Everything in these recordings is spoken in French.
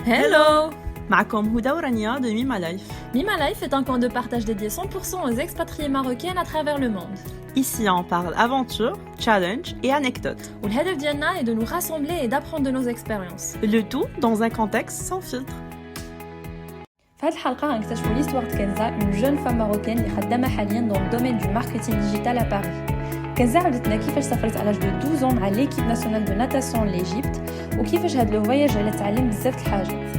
Hello! معكم هدى ورانيا de Mima Life. Mima Life est un camp de partage dédié 100% aux expatriés marocaines à travers le monde. Ici, on parle aventure, challenge et anecdotes. والهدف ديالنا est de nous rassembler et d'apprendre de nos expériences. Le tout dans un contexte sans filtre. في هذه الحلقة غنكتشفوا l'histoire de Kenza, une jeune femme marocaine اللي خدامة حاليا dans le domaine du marketing digital à Paris. كنزا عاودتنا كيفاش سافرت على l'âge de 12 ans مع l'équipe nationale de natation l'Égypte وكيفاش هاد لو فواياج على تعلم بزاف د الحاجات.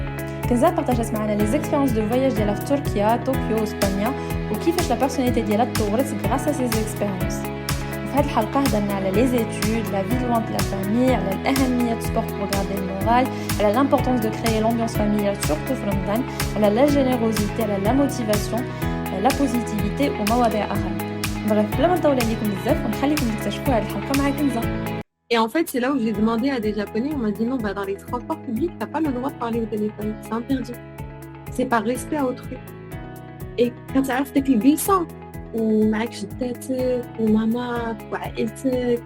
كنزا بارطاجات معنا لي زيكسبيريونس دو فواياج ديالها في تركيا، طوكيو واسبانيا وكيفاش لا بيرسوناليتي ديالها تطورت غراس ا سي زيكسبيريونس. في هاد الحلقة هضرنا على لي زيتود، لا في لوان دو لا فامي، على الأهمية دو سبور بور غاردي المورال، على لامبورطونس دو كريي لومبيونس فاميليال سورتو في رمضان، على لا جينيروزيتي، على لا موتيفاسيون، لا بوزيتيفيتي ومواضيع أخرى. Bref, بلا ما نطول عليكم بزاف ونخليكم تكتشفوا هذه الحلقة مع كنزة. Et en fait, c'est là où j'ai demandé à des Japonais, on m'a dit non, bah, dans les transports publics, t'as pas le droit de parler au téléphone, c'est interdit. C'est par respect à autrui. Et quand tu arrives avec le glissant, ou mec, جداتك, ou maman, ou عائلتك,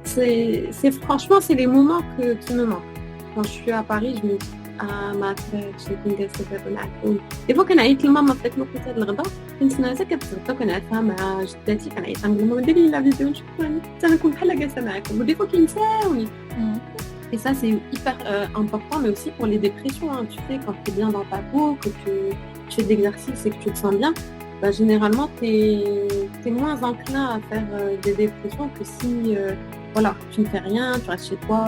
c'est franchement, c'est les moments qui me manquent. Quand je suis à Paris, je me dis, ah, ma tête, je كنت جالسة دابا معاكم. Des fois كنعيط لماما في ذاك الوقت تاع الغدا، كنت ناسا كتغدا كنعيطها مع جداتي، كنعيطها نقول لهم ديري لي لا فيديو نشوفها حتى نكون بحال جالسة معاكم. ودي فوا كينساوني. Et ça, c'est hyper important, mais aussi pour les dépressions. Hein. Tu sais, quand tu es bien dans ta peau, que tu fais de l'exercice et que tu te sens bien, bah, généralement, tu es moins enclin à faire des dépressions que si voilà, tu ne fais rien, tu restes chez toi,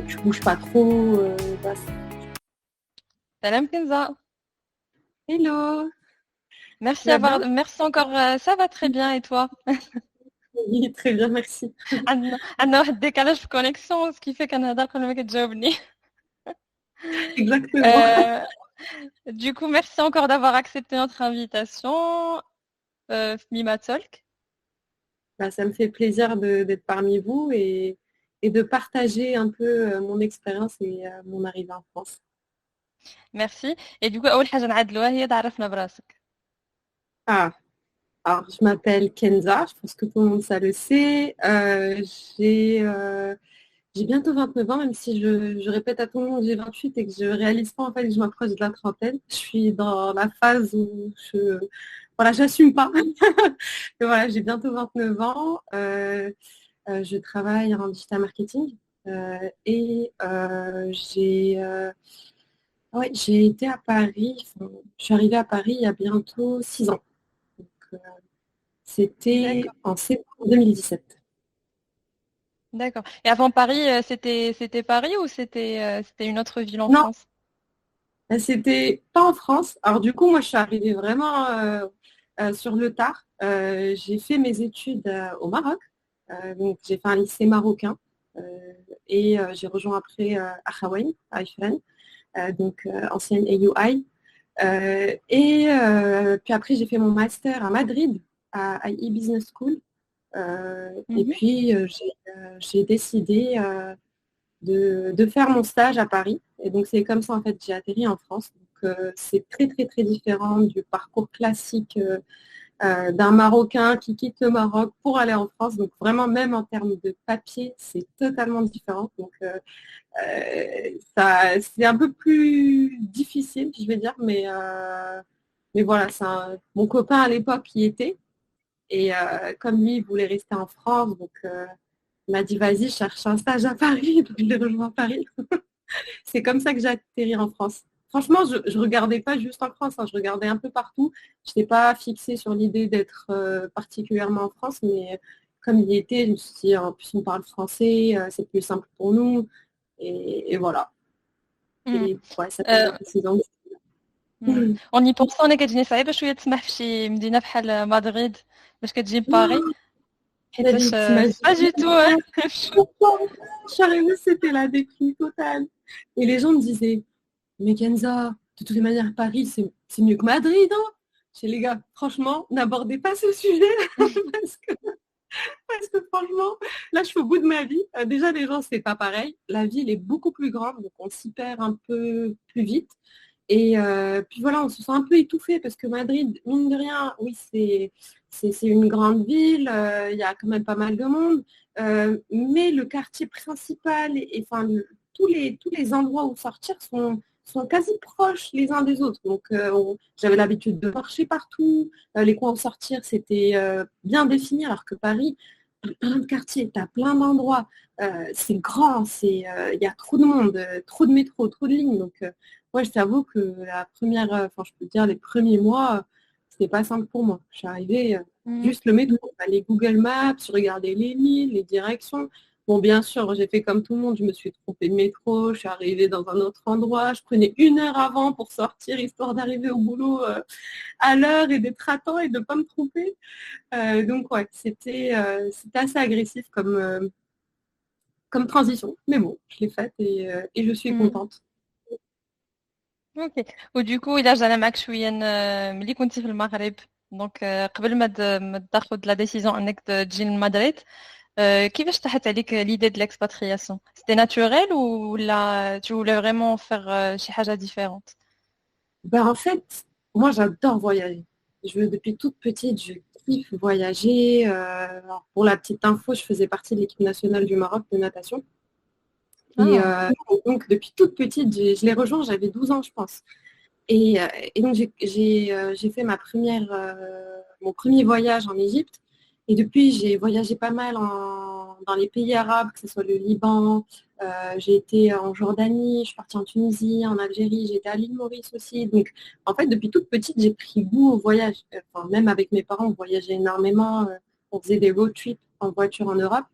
tu bouges pas trop. Bah, Salam Kenza. Hello. Merci encore. Ça va très bien et toi? Oui, très bien, merci. عندنا واحد décalage de connexion, ce qui fait qu'Anna قبل ما كتجاوبني. Exactement. Du coup, merci encore d'avoir accepté notre invitation. Mima Talk. Bah, ça me fait plaisir d'être parmi vous et de partager un peu mon expérience et mon arrivée en France. Merci. Et du coup, أول حاجة نعدلوها هي تعرفنا براسك. Ah, alors je m'appelle Kenza, je pense que tout le monde ça le sait. J'ai bientôt 29 ans, même si je répète à tout le monde que j'ai 28 et que je réalise pas en fait que je m'approche de la trentaine. Je suis dans la phase où voilà, j'assume pas. Et voilà, j'ai bientôt 29 ans. Je travaille en digital marketing et j'ai été à Paris. Je suis arrivée à Paris il y a bientôt 6 ans. Donc, c'était en septembre 2017. D'accord. Et avant Paris, c'était Paris ou c'était une autre ville en Non, France? c'était pas en France. Alors du coup, moi, je suis arrivée vraiment sur le tard. J'ai fait mes études au Maroc. Donc, j'ai fait un lycée marocain et j'ai rejoint après Akhawaïn, à Ifrane, donc ancienne AUI. Puis après, j'ai fait mon master à Madrid, à IE Business School. Et puis, j'ai décidé de faire mon stage à Paris. Et donc, c'est comme ça, en fait, j'ai atterri en France. Donc, c'est très, très, très différent du parcours classique d'un Marocain qui quitte le Maroc pour aller en France. Donc, vraiment, même en termes de papier, c'est totalement différent. Donc, c'est un peu plus difficile, je vais dire. Mais voilà, mon copain à l'époque y était. Et comme lui, il voulait rester en France, donc il m'a dit vas-y, cherche un stage à Paris, donc je l'ai rejoint à Paris. C'est comme ça que j'ai atterri en France. Franchement, je ne regardais pas juste en France, hein, je regardais un peu partout. Je n'étais pas fixée sur l'idée d'être particulièrement en France, mais comme il y était, je me suis dit, en plus on parle français, c'est plus simple pour nous. Et voilà. Et ouais, ça fait 6 ans. On y pense, انا كتجيني صعيبه شويه تسمح في شي مدينه بحال مدريد باش كتجي باري حيتاش pas du tout. Je suis arrivée, c'était la déclin totale. Et les gens me disaient, mais Kenza, de toutes les manières, Paris, c'est mieux que Madrid. Hein. Chez les gars, franchement, n'abordez pas ce sujet parce que franchement, là, je suis au bout de ma vie. Déjà, les gens, c'est pas pareil. La ville est beaucoup plus grande, donc on s'y perd un peu plus vite. Et puis voilà, on se sent un peu étouffé parce que Madrid, mine de rien, oui, c'est une grande ville, il y a quand même pas mal de monde, mais le quartier principal, enfin, tous les endroits où sortir sont quasi proches les uns des autres. Donc, j'avais l'habitude de marcher partout. Les coins où sortir, c'était bien défini, alors que Paris, t'as plein de quartiers, tu as plein d'endroits. C'est grand, il y a trop de monde, trop de métro, trop de lignes. Donc, moi, je t'avoue que la première, je peux dire les premiers mois, c'était pas simple pour moi. Je suis arrivée, juste le métro, les Google Maps, je regardais les lignes, les directions. Bon, bien sûr, j'ai fait comme tout le monde, je me suis trompée de métro, je suis arrivée dans un autre endroit, je prenais 1 heure avant pour sortir, histoire d'arriver au boulot à l'heure et d'être à temps et de ne pas me tromper. Donc ouais, c'était assez agressif comme transition, mais bon, je l'ai faite et je suis contente. اوكي وديكو الا رجعنا معك شويه ملي كنتي في المغرب دونك قبل ما تاخذ لا ديسيزيون انك تجي لمدريد كيفاش طاحت عليك ليدي دو l'expatriation c'était naturel ولا tu voulais vraiment faire شي حاجه différente Ben, en fait, moi j'adore voyager. Depuis toute petite, je kiffe voyager. Alors, pour la petite info, je faisais partie de l'équipe nationale du Maroc de natation. Et donc, depuis toute petite, je l'ai rejoint, j'avais 12 ans, je pense. Et donc, j'ai fait mon premier voyage en Égypte. Et depuis, j'ai voyagé pas mal dans les pays arabes, que ce soit le Liban. J'ai été en Jordanie, je suis partie en Tunisie, en Algérie, j'ai été à l'île Maurice aussi. Donc, en fait, depuis toute petite, j'ai pris goût au voyage. Enfin, même avec mes parents, on voyageait énormément. On faisait des road trips en voiture en Europe.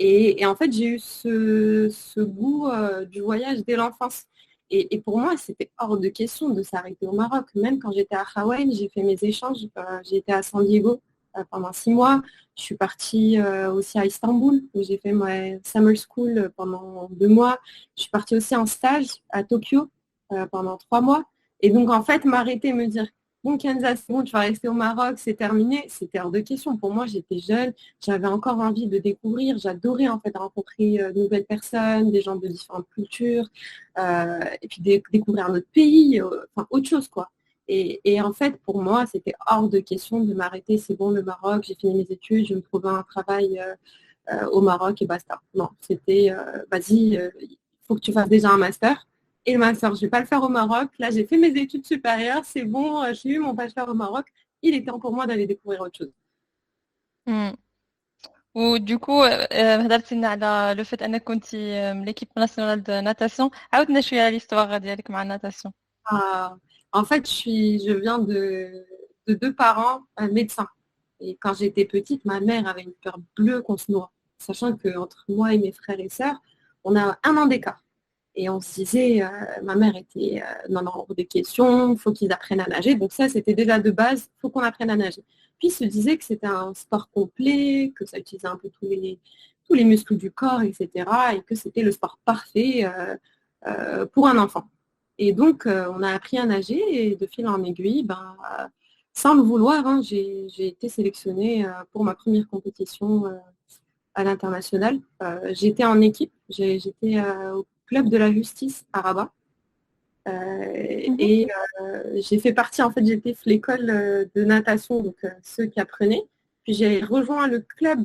Et en fait, j'ai eu ce goût du voyage dès l'enfance. Et pour moi, c'était hors de question de s'arrêter au Maroc. Même quand j'étais à Hawaï, j'ai fait mes échanges. J'ai été à San Diego pendant 6 mois. Je suis partie aussi à Istanbul, où j'ai fait ma summer school pendant 2 mois. Je suis partie aussi en stage à Tokyo pendant 3 mois. Et donc, en fait, m'arrêter et me dire, bon, Kansas, c'est bon, tu vas rester au Maroc, c'est terminé. C'était hors de question. Pour moi, j'étais jeune, j'avais encore envie de découvrir. J'adorais en fait rencontrer de nouvelles personnes, des gens de différentes cultures, et puis découvrir notre pays, enfin autre chose quoi. Et en fait, pour moi, c'était hors de question de m'arrêter. C'est bon, le Maroc, j'ai fini mes études, je me trouvais un travail au Maroc et basta. Non, c'était, vas-y, il faut que tu fasses déjà un master. Et le master, je ne vais pas le faire au Maroc. Là, j'ai fait mes études supérieures, c'est bon, j'ai eu mon bachelor au Maroc. Il est temps pour moi d'aller découvrir autre chose. ودوكو هضرتي لنا على لو فيت انك كنتي من ليكيب ناسيونال دو ناتاسيون عاودنا شويه على ليستوار ديالك مع الناتاسيون En fait, je viens de 2 parents médecins. Et quand j'étais petite, ma mère avait une peur bleue qu'on se noie. Sachant qu'entre moi et mes frères et sœurs, on a 1 an d'écart. Et on se disait, ma mère était, non, non, hors des questions, il faut qu'ils apprennent à nager. Donc ça, c'était déjà de base, il faut qu'on apprenne à nager. Puis il se disait que c'était un sport complet, que ça utilisait un peu tous les muscles du corps, etc. Et que c'était le sport parfait pour un enfant. Et donc, on a appris à nager et de fil en aiguille, sans le vouloir, hein, j'ai été sélectionnée pour ma première compétition à l'international. J'étais en équipe, j'étais au club de la justice à Rabat. Et j'ai fait partie, en fait, j'étais l'école de natation, donc ceux qui apprenaient. Puis j'ai rejoint le club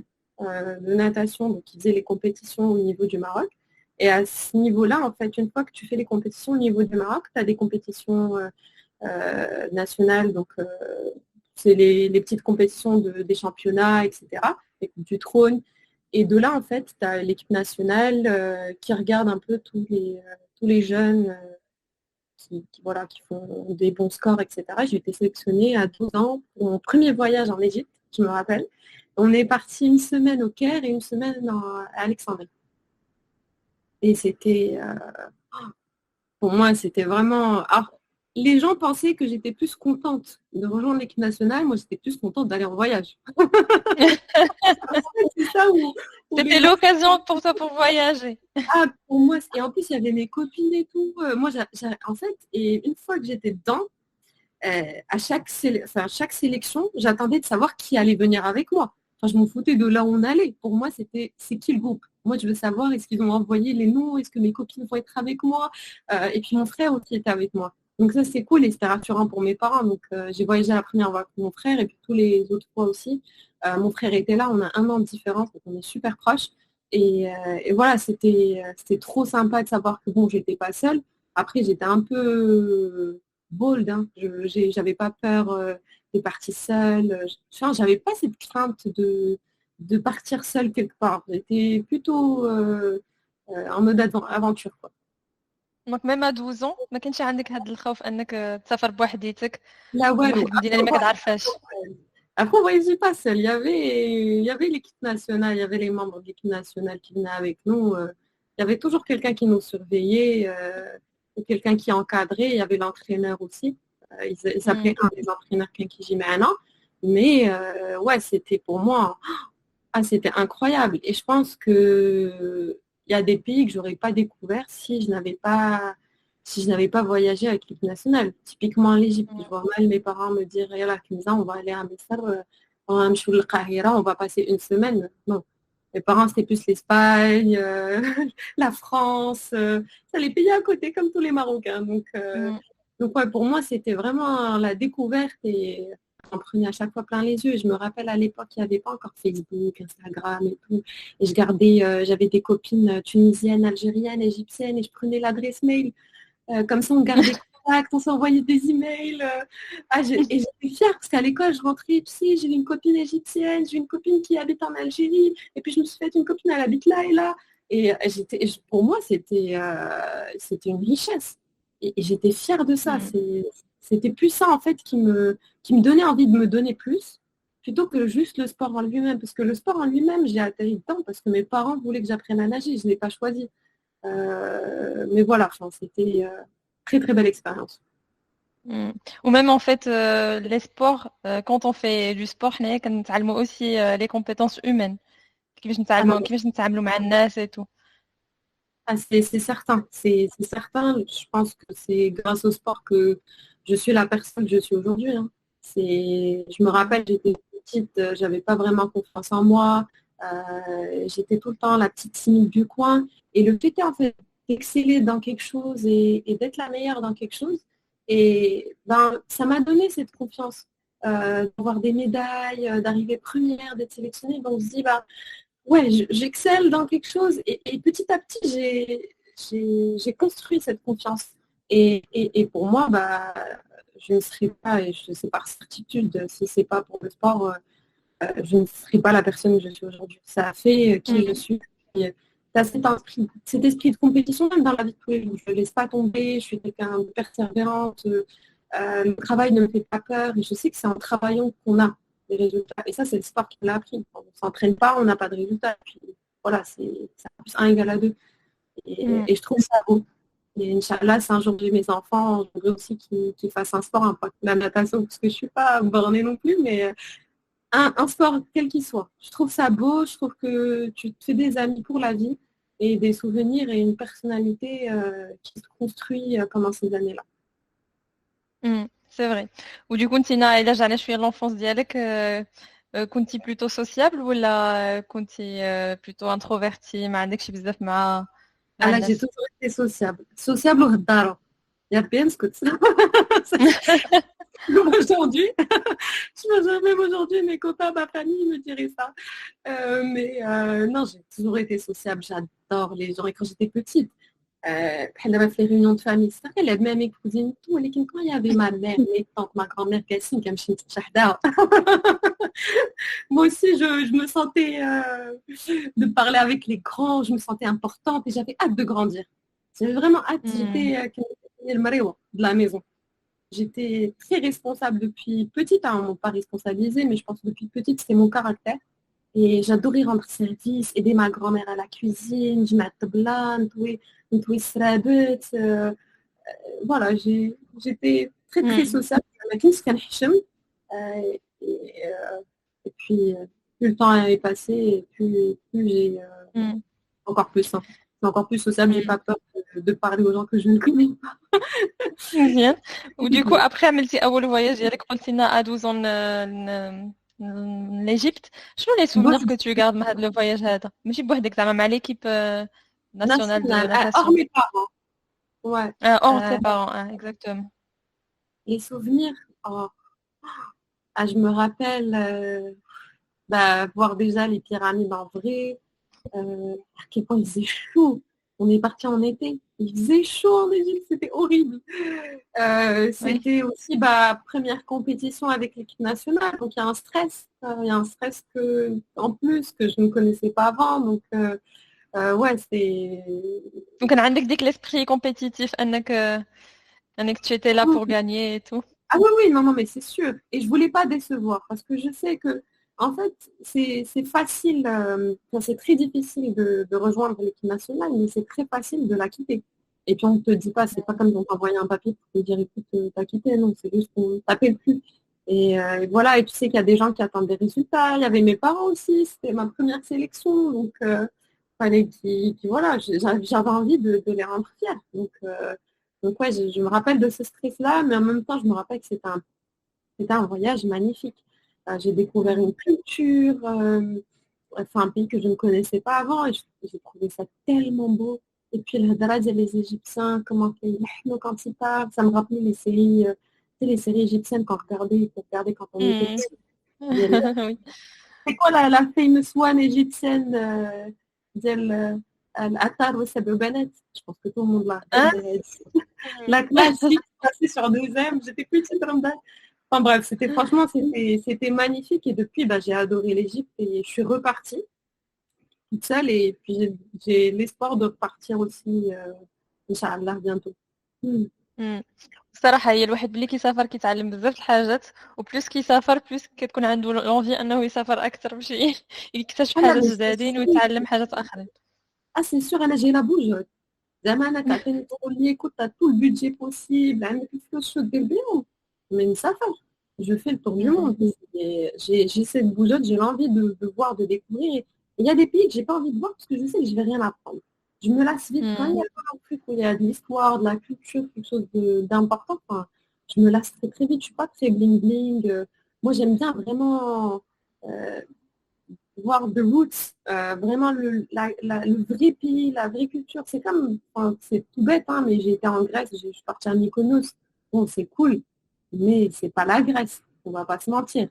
de natation, donc qui faisait les compétitions au niveau du Maroc. Et à ce niveau-là, en fait, une fois que tu fais les compétitions au niveau du Maroc, tu as des compétitions nationales, donc c'est les petites compétitions des championnats, etc., les coupes du trône. Et de là, en fait, tu as l'équipe nationale qui regarde un peu tous les jeunes qui font des bons scores, etc. J'ai été sélectionnée à 12 ans pour mon premier voyage en Égypte, je me rappelle. On est parti 1 semaine au Caire et 1 semaine à Alexandrie. Et c'était, pour moi, c'était vraiment... Alors, les gens pensaient que j'étais plus contente de rejoindre l'équipe nationale. Moi, j'étais plus contente d'aller en voyage. C'est ça où c'était l'occasion pour toi pour voyager. Ah, pour moi, et en plus, il y avait mes copines et tout. Moi, en fait, et une fois que j'étais dedans, à chaque sélection, j'attendais de savoir qui allait venir avec moi. Enfin, je m'en foutais de là où on allait. Pour moi, c'est qui le groupe. Moi, je veux savoir, est-ce qu'ils ont envoyé les noms, est-ce que mes copines vont être avec moi. Et puis, mon frère aussi était avec moi. Donc ça, c'est cool et c'était rassurant pour mes parents. Donc, j'ai voyagé la première fois avec mon frère et puis tous les autres fois aussi. Mon frère était là, on a 1 an de différence, donc on est super proches. Et voilà, c'était trop sympa de savoir que bon, j'étais pas seule. Après, j'étais un peu bold, hein. J'avais pas peur de partir seule. Enfin, j'avais pas cette crainte de partir seule quelque part. J'étais plutôt en mode aventure, quoi. دونك ميم 12 ans ما كانش عندك هذا الخوف انك تسافر بوحديتك Là, لواحد walou. المدينه اللي ما كتعرفهاش. Après, on voyageait pas seul. Il y avait l'équipe nationale, il y avait les membres de l'équipe nationale qui venaient avec nous. Il y avait toujours quelqu'un qui nous surveillait, ou quelqu'un qui encadrait. Il y avait l'entraîneur aussi. Il s'appelait un des entraîneurs Kenki Jimena. Mais ouais, c'était pour moi, c'était incroyable. Et je pense que il y a des pays que j'aurais pas découvert si je n'avais pas voyagé avec l'équipe nationale. Typiquement l'Égypte, je vois mal mes parents me dire, Yalla, Kenza, on va aller à Messar, on va aller à Kahira, on va passer une semaine. Non. Mes parents, c'était plus l'Espagne, la France, ça les pays à côté comme tous les Marocains. Donc ouais, pour moi, c'était vraiment la découverte et j'en prenais à chaque fois plein les yeux. Et je me rappelle à l'époque, il n'y avait pas encore Facebook, Instagram et tout. Et j'avais des copines tunisiennes, algériennes, égyptiennes et je prenais l'adresse mail. Comme ça, on gardait contact, on s'envoyait des emails. Et j'étais fière parce qu'à l'école, je rentrais, tu sais, j'ai une copine égyptienne, j'ai une copine qui habite en Algérie, et puis je me suis fait une copine, elle habite là et là. Pour moi, c'était une richesse. Et j'étais fière de ça. C'était plus ça, en fait, qui me donnait envie de me donner plus, plutôt que juste le sport en lui-même. Parce que le sport en lui-même, j'ai atterri dedans parce que mes parents voulaient que j'apprenne à nager. Je ne l'ai pas choisi. Mais voilà, enfin, c'était très très belle expérience. Ou même en fait les sports quand on fait du sport حنايا كنتعلموا aussi les compétences humaines Ah non, كيفاش نتعاملوا مع الناس et tout. c'est certain, c'est certain. Je pense que c'est grâce au sport que je suis la personne que je suis aujourd'hui, hein. Je me rappelle, j'étais petite, j'avais pas vraiment confiance en moi. J'étais tout le temps la petite timide du coin. Et le fait en fait d'exceller dans quelque chose et d'être la meilleure dans quelque chose, et ben ça m'a donné cette confiance, d'avoir des médailles, d'arriver première, d'être sélectionnée. Donc on se dit bah ouais, j'excelle dans quelque chose et petit à petit, j'ai construit cette confiance. Et pour moi, bah, je ne serai pas, et je sais par certitude, si c'est pas pour le sport, je ne serai pas la personne que je suis aujourd'hui. Ça a fait qui je suis. Tu as cet esprit de compétition même dans la vie de tous les jours. Je ne laisse pas tomber, je suis quelqu'un de persévérante, le travail ne me fait pas peur et je sais que c'est en travaillant qu'on a des résultats. Et ça, c'est le sport qui me l'a appris. On ne s'entraîne pas, on n'a pas de résultats. Puis, voilà, c'est plus 1 égale à 2. Et je trouve ça beau. Et Inch'Allah, si un jour j'ai mes enfants, je voudrais aussi qu'ils fassent un sport, hein, pas que la natation, parce que je ne suis pas bornée non plus, mais un sport quel qu'il soit. Je trouve ça beau, je trouve que tu te fais des amis pour la vie et des souvenirs et une personnalité qui se construit pendant ces années-là. C'est vrai. ودي كنتي إلا رجعنا شوية l'enfance ديالك كنتي plutôt sociable ولا كنتي plutôt introvertie ما عندكش بزاف مع Ah là, j'ai الناس؟ toujours été sociable. Sociable au Ghadara. Il y a bien ce que Même aujourd'hui, même aujourd'hui, mes copains, ma famille me diraient ça. Mais non, j'ai toujours été sociable. J'adore les gens. Et quand j'étais petite, elle avait fait les réunions de famille. C'est vrai, elle même mes cousines, tout. Et quand il y avait ma mère, mes tantes, ma grand-mère, Cassine, qui me shahda. Moi aussi, je me sentais de parler avec les grands. Je me sentais importante et j'avais hâte de grandir. J'avais vraiment hâte. J'étais le maréwa de la maison. J'étais très responsable depuis petite, hein, on m'a pas responsabilisée, mais je pense que depuis petite, c'était mon caractère. Et j'adorais rendre service, aider ma grand-mère à la cuisine, je m'attends blanc, voilà, j'étais très très sociable. Et puis, plus le temps est passé, et plus j'ai encore plus, hein. Je suis encore plus sociable, j'ai pas peur de parler aux gens que je ne connais pas. مزيان. ودي كو ابخي عملتي اول فواياج ديالك قلتي لنا ادوزون ليجيبت. شنو لي Moi, سوفونير كو تو غارد من هذا لو فواياج هذا ماشي بوحدك زعما مع ليكيب ناسيونال دو national, hors ناتاسيون mes parents. Ouais. اور تي بارون اكزاكتومون. Les souvenirs, oh, je me rappelle voir déjà les pyramides en vrai, À quel point il faisait chaud. On est parti en été. Il faisait chaud en Égypte, c'était horrible. Oui. C'était aussi première compétition avec l'équipe nationale, donc il y a un stress. Il y a un stress en plus que je ne connaissais pas avant. Donc ouais, c'est... وكان عندك ديك l'esprit compétitif انك tu étais là pour gagner et tout. Ah oui, oui, non, non, mais c'est sûr. Et je voulais pas décevoir parce que je sais que, en fait, c'est facile, enfin, c'est très difficile de rejoindre l'équipe nationale, mais c'est très facile de la quitter. Et puis on ne te dit pas, c'est pas comme si on t'envoyait un papier pour te dire, écoute, t'as quitté, non, c'est juste qu'on t'appelle plus. Et voilà, et tu sais qu'il y a des gens qui attendent des résultats. Il y avait mes parents aussi, c'était ma première sélection, donc fallait voilà, j'avais envie de les rendre fiers. Donc ouais, je me rappelle de ce stress-là, mais en même temps, je me rappelle que c'était un voyage magnifique. J'ai découvert une culture, enfin un pays que je ne connaissais pas avant, et j'ai trouvé ça tellement beau. Et puis le Hadara, les Égyptiens, comment ils quand ils parlent, ça me rappelait les séries, tu sais, les séries égyptiennes qu'on regardait quand on était Mm. petits. Il y a Oui. C'est quoi la famous one égyptienne Al-Attar ou Saboubanet? Je pense que tout le monde l'a Hein? regardée. La classique passée sur 2M, j'étais petite comme ça. Enfin bref, franchement, c'était magnifique. Et depuis, j'ai adoré l'Égypte et je suis repartie toute seule. Et puis, j'ai l'espoir de repartir aussi, Inch'Allah, bientôt. Hmm. مم. الصراحة هي الواحد ملي كيسافر كيتعلم بزاف الحاجات وبلوس كيسافر بلوس كتكون عنده لونفي انه يسافر اكثر باش يكتشف Ah non, حاجات mais c'est جدادين sûr. ويتعلم حاجات اخرين. Ah, c'est sûr, là, j'ai la bougeotte. زمان تعطيني تقول لي écoute, t'as tout le budget possible, عندك الفلوس شو دير بيهم. Mais ça va. Je fais le tour du monde. Et j'ai cette bougeotte, j'ai l'envie de voir, de découvrir. Et il y a des pays que j'ai pas envie de voir parce que je sais que je vais rien apprendre. Je me lasse vite. Quand il y a un truc où il y a de l'histoire, de la culture, quelque chose d'important, enfin, je me lasse très très vite. Je suis pas très bling bling. Moi, j'aime bien vraiment euh, voir the roots, vraiment le vrai pays, la vraie culture. C'est comme, enfin, c'est tout bête, hein, mais j'ai été en Grèce, je suis partie à Mykonos. Bon, c'est cool, mais c'est pas la Grèce, on va pas se mentir.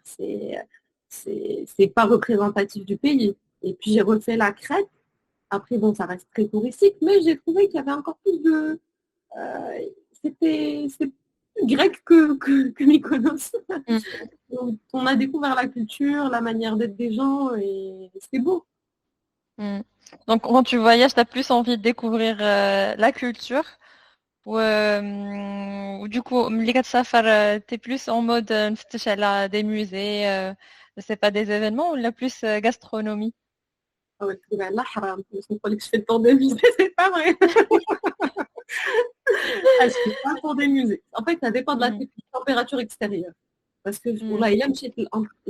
C'est pas représentatif du pays. Et puis j'ai refait la Crète. Après, bon, ça reste très touristique, mais j'ai trouvé qu'il y avait encore plus de... c'est plus grec que Mykonos. Mm. Donc, on a découvert la culture, la manière d'être des gens, et c'est beau. Mm. Donc quand tu voyages, tu as plus envie de découvrir la culture ou du coup ملي كتسافر t'es plus en mode نفتش على des musées c'est pas des événements ou la plus gastronomie. Ah ouais, le là, haram. Je me croyais que je fais le tour des musées, c'est pas vrai. Ah, je fais pas le tour des musées. En fait, ça dépend de la température extérieure. Parce que pour la IAM,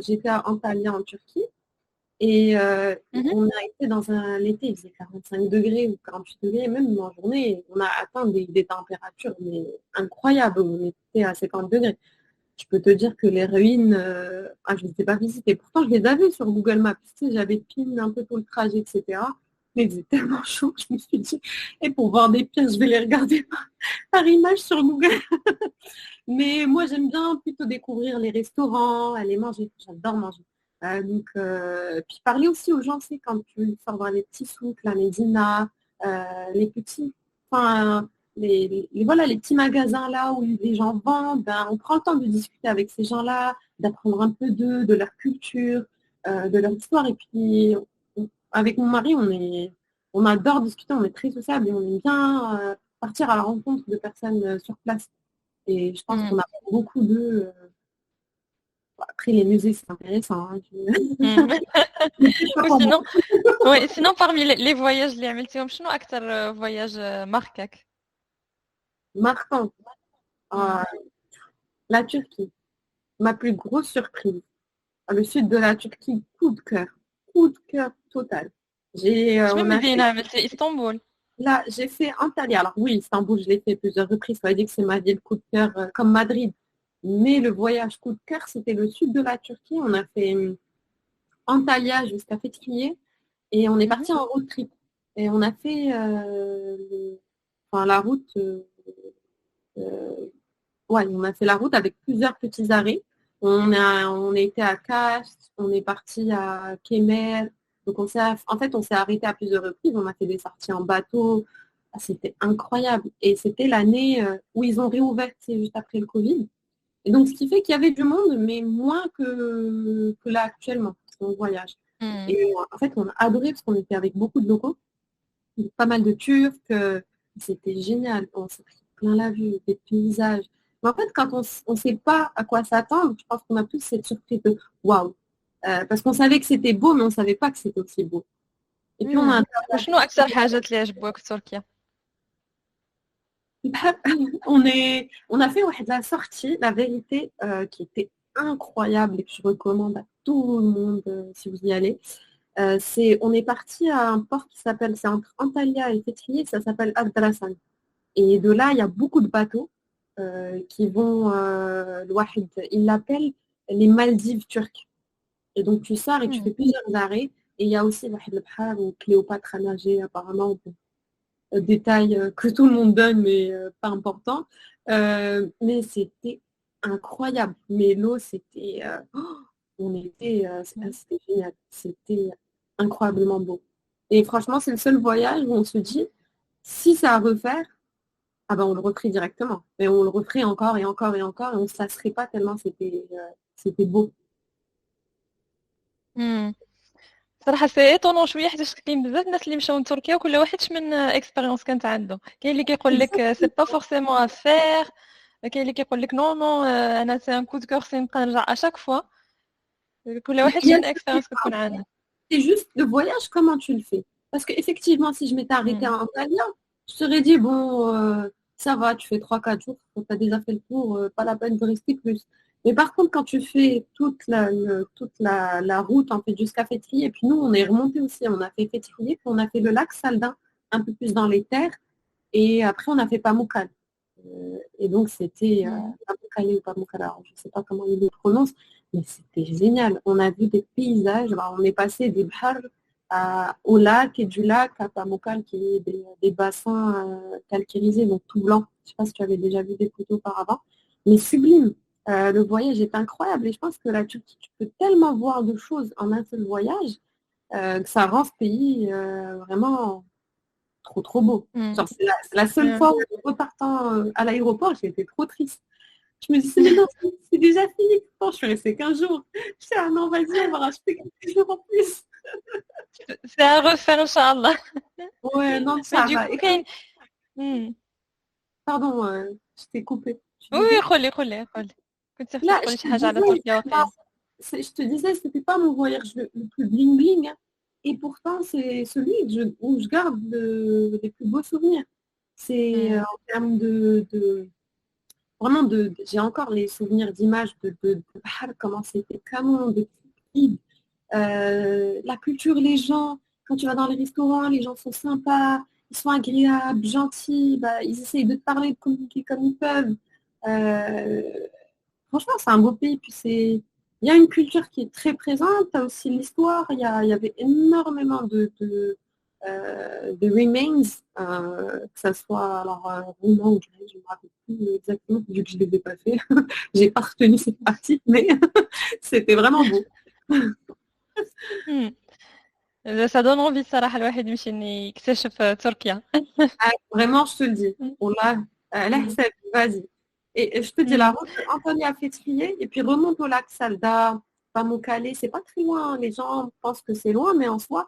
j'étais à Antalya en Turquie. Et on a été l'été, il faisait 45 degrés ou 48 degrés, même en journée, on a atteint des températures mais incroyables. On était à 50 degrés. Je peux te dire que les ruines, je ne les ai pas visitées. Pourtant, je les avais sur Google Maps. Tu sais, j'avais pin un peu tout le trajet, etc. Mais il faisait tellement chaud que je me suis dit, et pour voir des pièces, je vais les regarder par image sur Google. Mais moi, j'aime bien plutôt découvrir les restaurants, aller manger. J'adore manger. Puis parler aussi aux gens, c'est quand tu sors dans les petits souks, la Médina, les petits, enfin, voilà, les petits magasins là où les gens vendent, on prend le temps de discuter avec ces gens-là, d'apprendre un peu d'eux, de leur culture, de leur histoire. Et puis, avec mon mari, on adore discuter, on est très sociable et on aime bien partir à la rencontre de personnes sur place. Et je pense qu'on apprend beaucoup d'eux. Après, les musées, c'est intéressant. Hein. وسينو وي سينو parmi les voyages اللي عملتيهم شنو اكثر voyage marquak. Marquant. La Turquie. Ma plus grosse surprise. Le sud de la Turquie, coup de cœur. Coup de cœur total. شنو مدينة عملتي اسطنبول؟ Là, j'ai fait Antalya. Alors oui, Istanbul, je l'ai fait plusieurs reprises. Ça veut dire que c'est ma ville coup de cœur, comme Madrid. Mais le voyage coup de cœur, c'était le sud de la Turquie. On a fait Antalya jusqu'à Fethiye et on est parti en road trip. Et on a fait la route. On a fait la route avec plusieurs petits arrêts. On a été à Kaş, on est parti à Kemer, Donc en fait, on s'est arrêté à plusieurs reprises. On a fait des sorties en bateau. Ah, c'était incroyable. Et c'était l'année où ils ont réouvert, c'est juste après le Covid. Et donc, ce qui fait qu'il y avait du monde, mais moins que là actuellement, parce qu'on voyage. Et en fait, on a adoré parce qu'on était avec beaucoup de locaux, pas mal de Turcs. C'était génial. On s'est pris plein la vue, des paysages. Mais en fait, quand on ne sait pas à quoi s'attendre, je pense qu'on a plus cette surprise de waouh. Parce qu'on savait que c'était beau, mais on ne savait pas que c'était aussi beau. Et puis, on a وشنو أكثر حاجات اللي عجبوك في تركيا؟ on a fait ouais, de la sortie, la vérité, qui était incroyable et que je recommande à tout le monde si vous y allez. On est parti à un port qui s'appelle, c'est entre Antalya et Fethiye, ça s'appelle Adrasan. Et de là, il y a beaucoup de bateaux qui vont, il l'appelle les Maldives turques. Et donc tu sors et tu fais plusieurs arrêts. Et il y a aussi le Bahar où Cléopâtre a nagé apparemment. Détail que tout le monde donne, mais pas important. Mais c'était incroyable. Mais l'eau, c'était... c'était génial. C'était incroyablement beau. Et franchement, c'est le seul voyage où on se dit, si c'est à refaire, ah ben on le referait directement. Et on le referait encore et encore et encore, et on ne se lasserait pas tellement c'était beau. صراحه سي ايطونون شويه حيت كاين بزاف الناس اللي مشاو لتركيا وكل واحد من اكسبيريونس كانت عنده. كاين اللي كيقول لك سي با فورسيمون افير، كاين اللي كيقول لك نو نو انا سي ان كود دو كور سي نبقى نرجع اشاك فوا. كل واحد من اكسبيريونس كتكون عنده. C'est juste le voyage, comment tu le fais. Parce qu'effectivement, si je m'étais arrêtée en Antalya, je t'aurais dit, bon, ça va, tu fais 3-4 jours, tu as déjà fait le tour, pas la peine de rester plus. Mais par contre, quand tu fais toute la route en fait, jusqu'à Fethiye, et puis nous, on est remonté aussi, on a fait Fethiye, puis on a fait le lac Salda, un peu plus dans les terres, et après, on a fait Pamukkale. Et donc, c'était Pamukkale ou Pamukkale, alors je ne sais pas comment ils le prononcent, mais c'était génial. On a vu des paysages, on est passé des bhars au lac, et du lac à Pamukkale, qui est des bassins calcarisés, donc tout blanc. Je ne sais pas si tu avais déjà vu des photos auparavant, mais sublime. Le voyage est incroyable et je pense que la Turquie, tu peux tellement voir de choses en un seul voyage que ça rend ce pays vraiment trop beau. Genre, c'est la seule fois où, en repartant à l'aéroport, j'ai été trop triste. Je me disais, mais non, c'est déjà fini. Bon, je suis restée 15 jours. Je disais, ah non, vas-y, on va rajouter quelques jours en plus. C'est à refaire, Inch'Allah. Ouais, non, ça va. Pardon, je t'ai coupé. Oui, خلي. Là, je te disais, c'était pas mon voyage le plus bling bling, hein. Et pourtant c'est celui où je garde les plus beaux souvenirs. C'est en termes vraiment j'ai encore les souvenirs d'images de Bahar, comment c'était canon, de Kid. La culture, les gens, quand tu vas dans les restaurants, les gens sont sympas, ils sont agréables, gentils, ils essayent de te parler, de communiquer comme ils peuvent. Franchement, c'est un beau pays. Puis il y a une culture qui est très présente. Tu as aussi l'histoire. Il y avait énormément de remains, que ce soit alors roumain ou grec, je ne me rappelle plus exactement, vu que je ne les ai pas fait. J'ai pas retenu cette partie, mais c'était vraiment beau. Ça donne envie الصراحة الواحد يمشي يكتشف تركيا. Vraiment, je te le dis. On l'a, vas-y. Et je te dis, la route Antalya Fethiye, et puis remonte au lac Salda, Pamukkale, c'est pas très loin. Les gens pensent que c'est loin, mais en soi,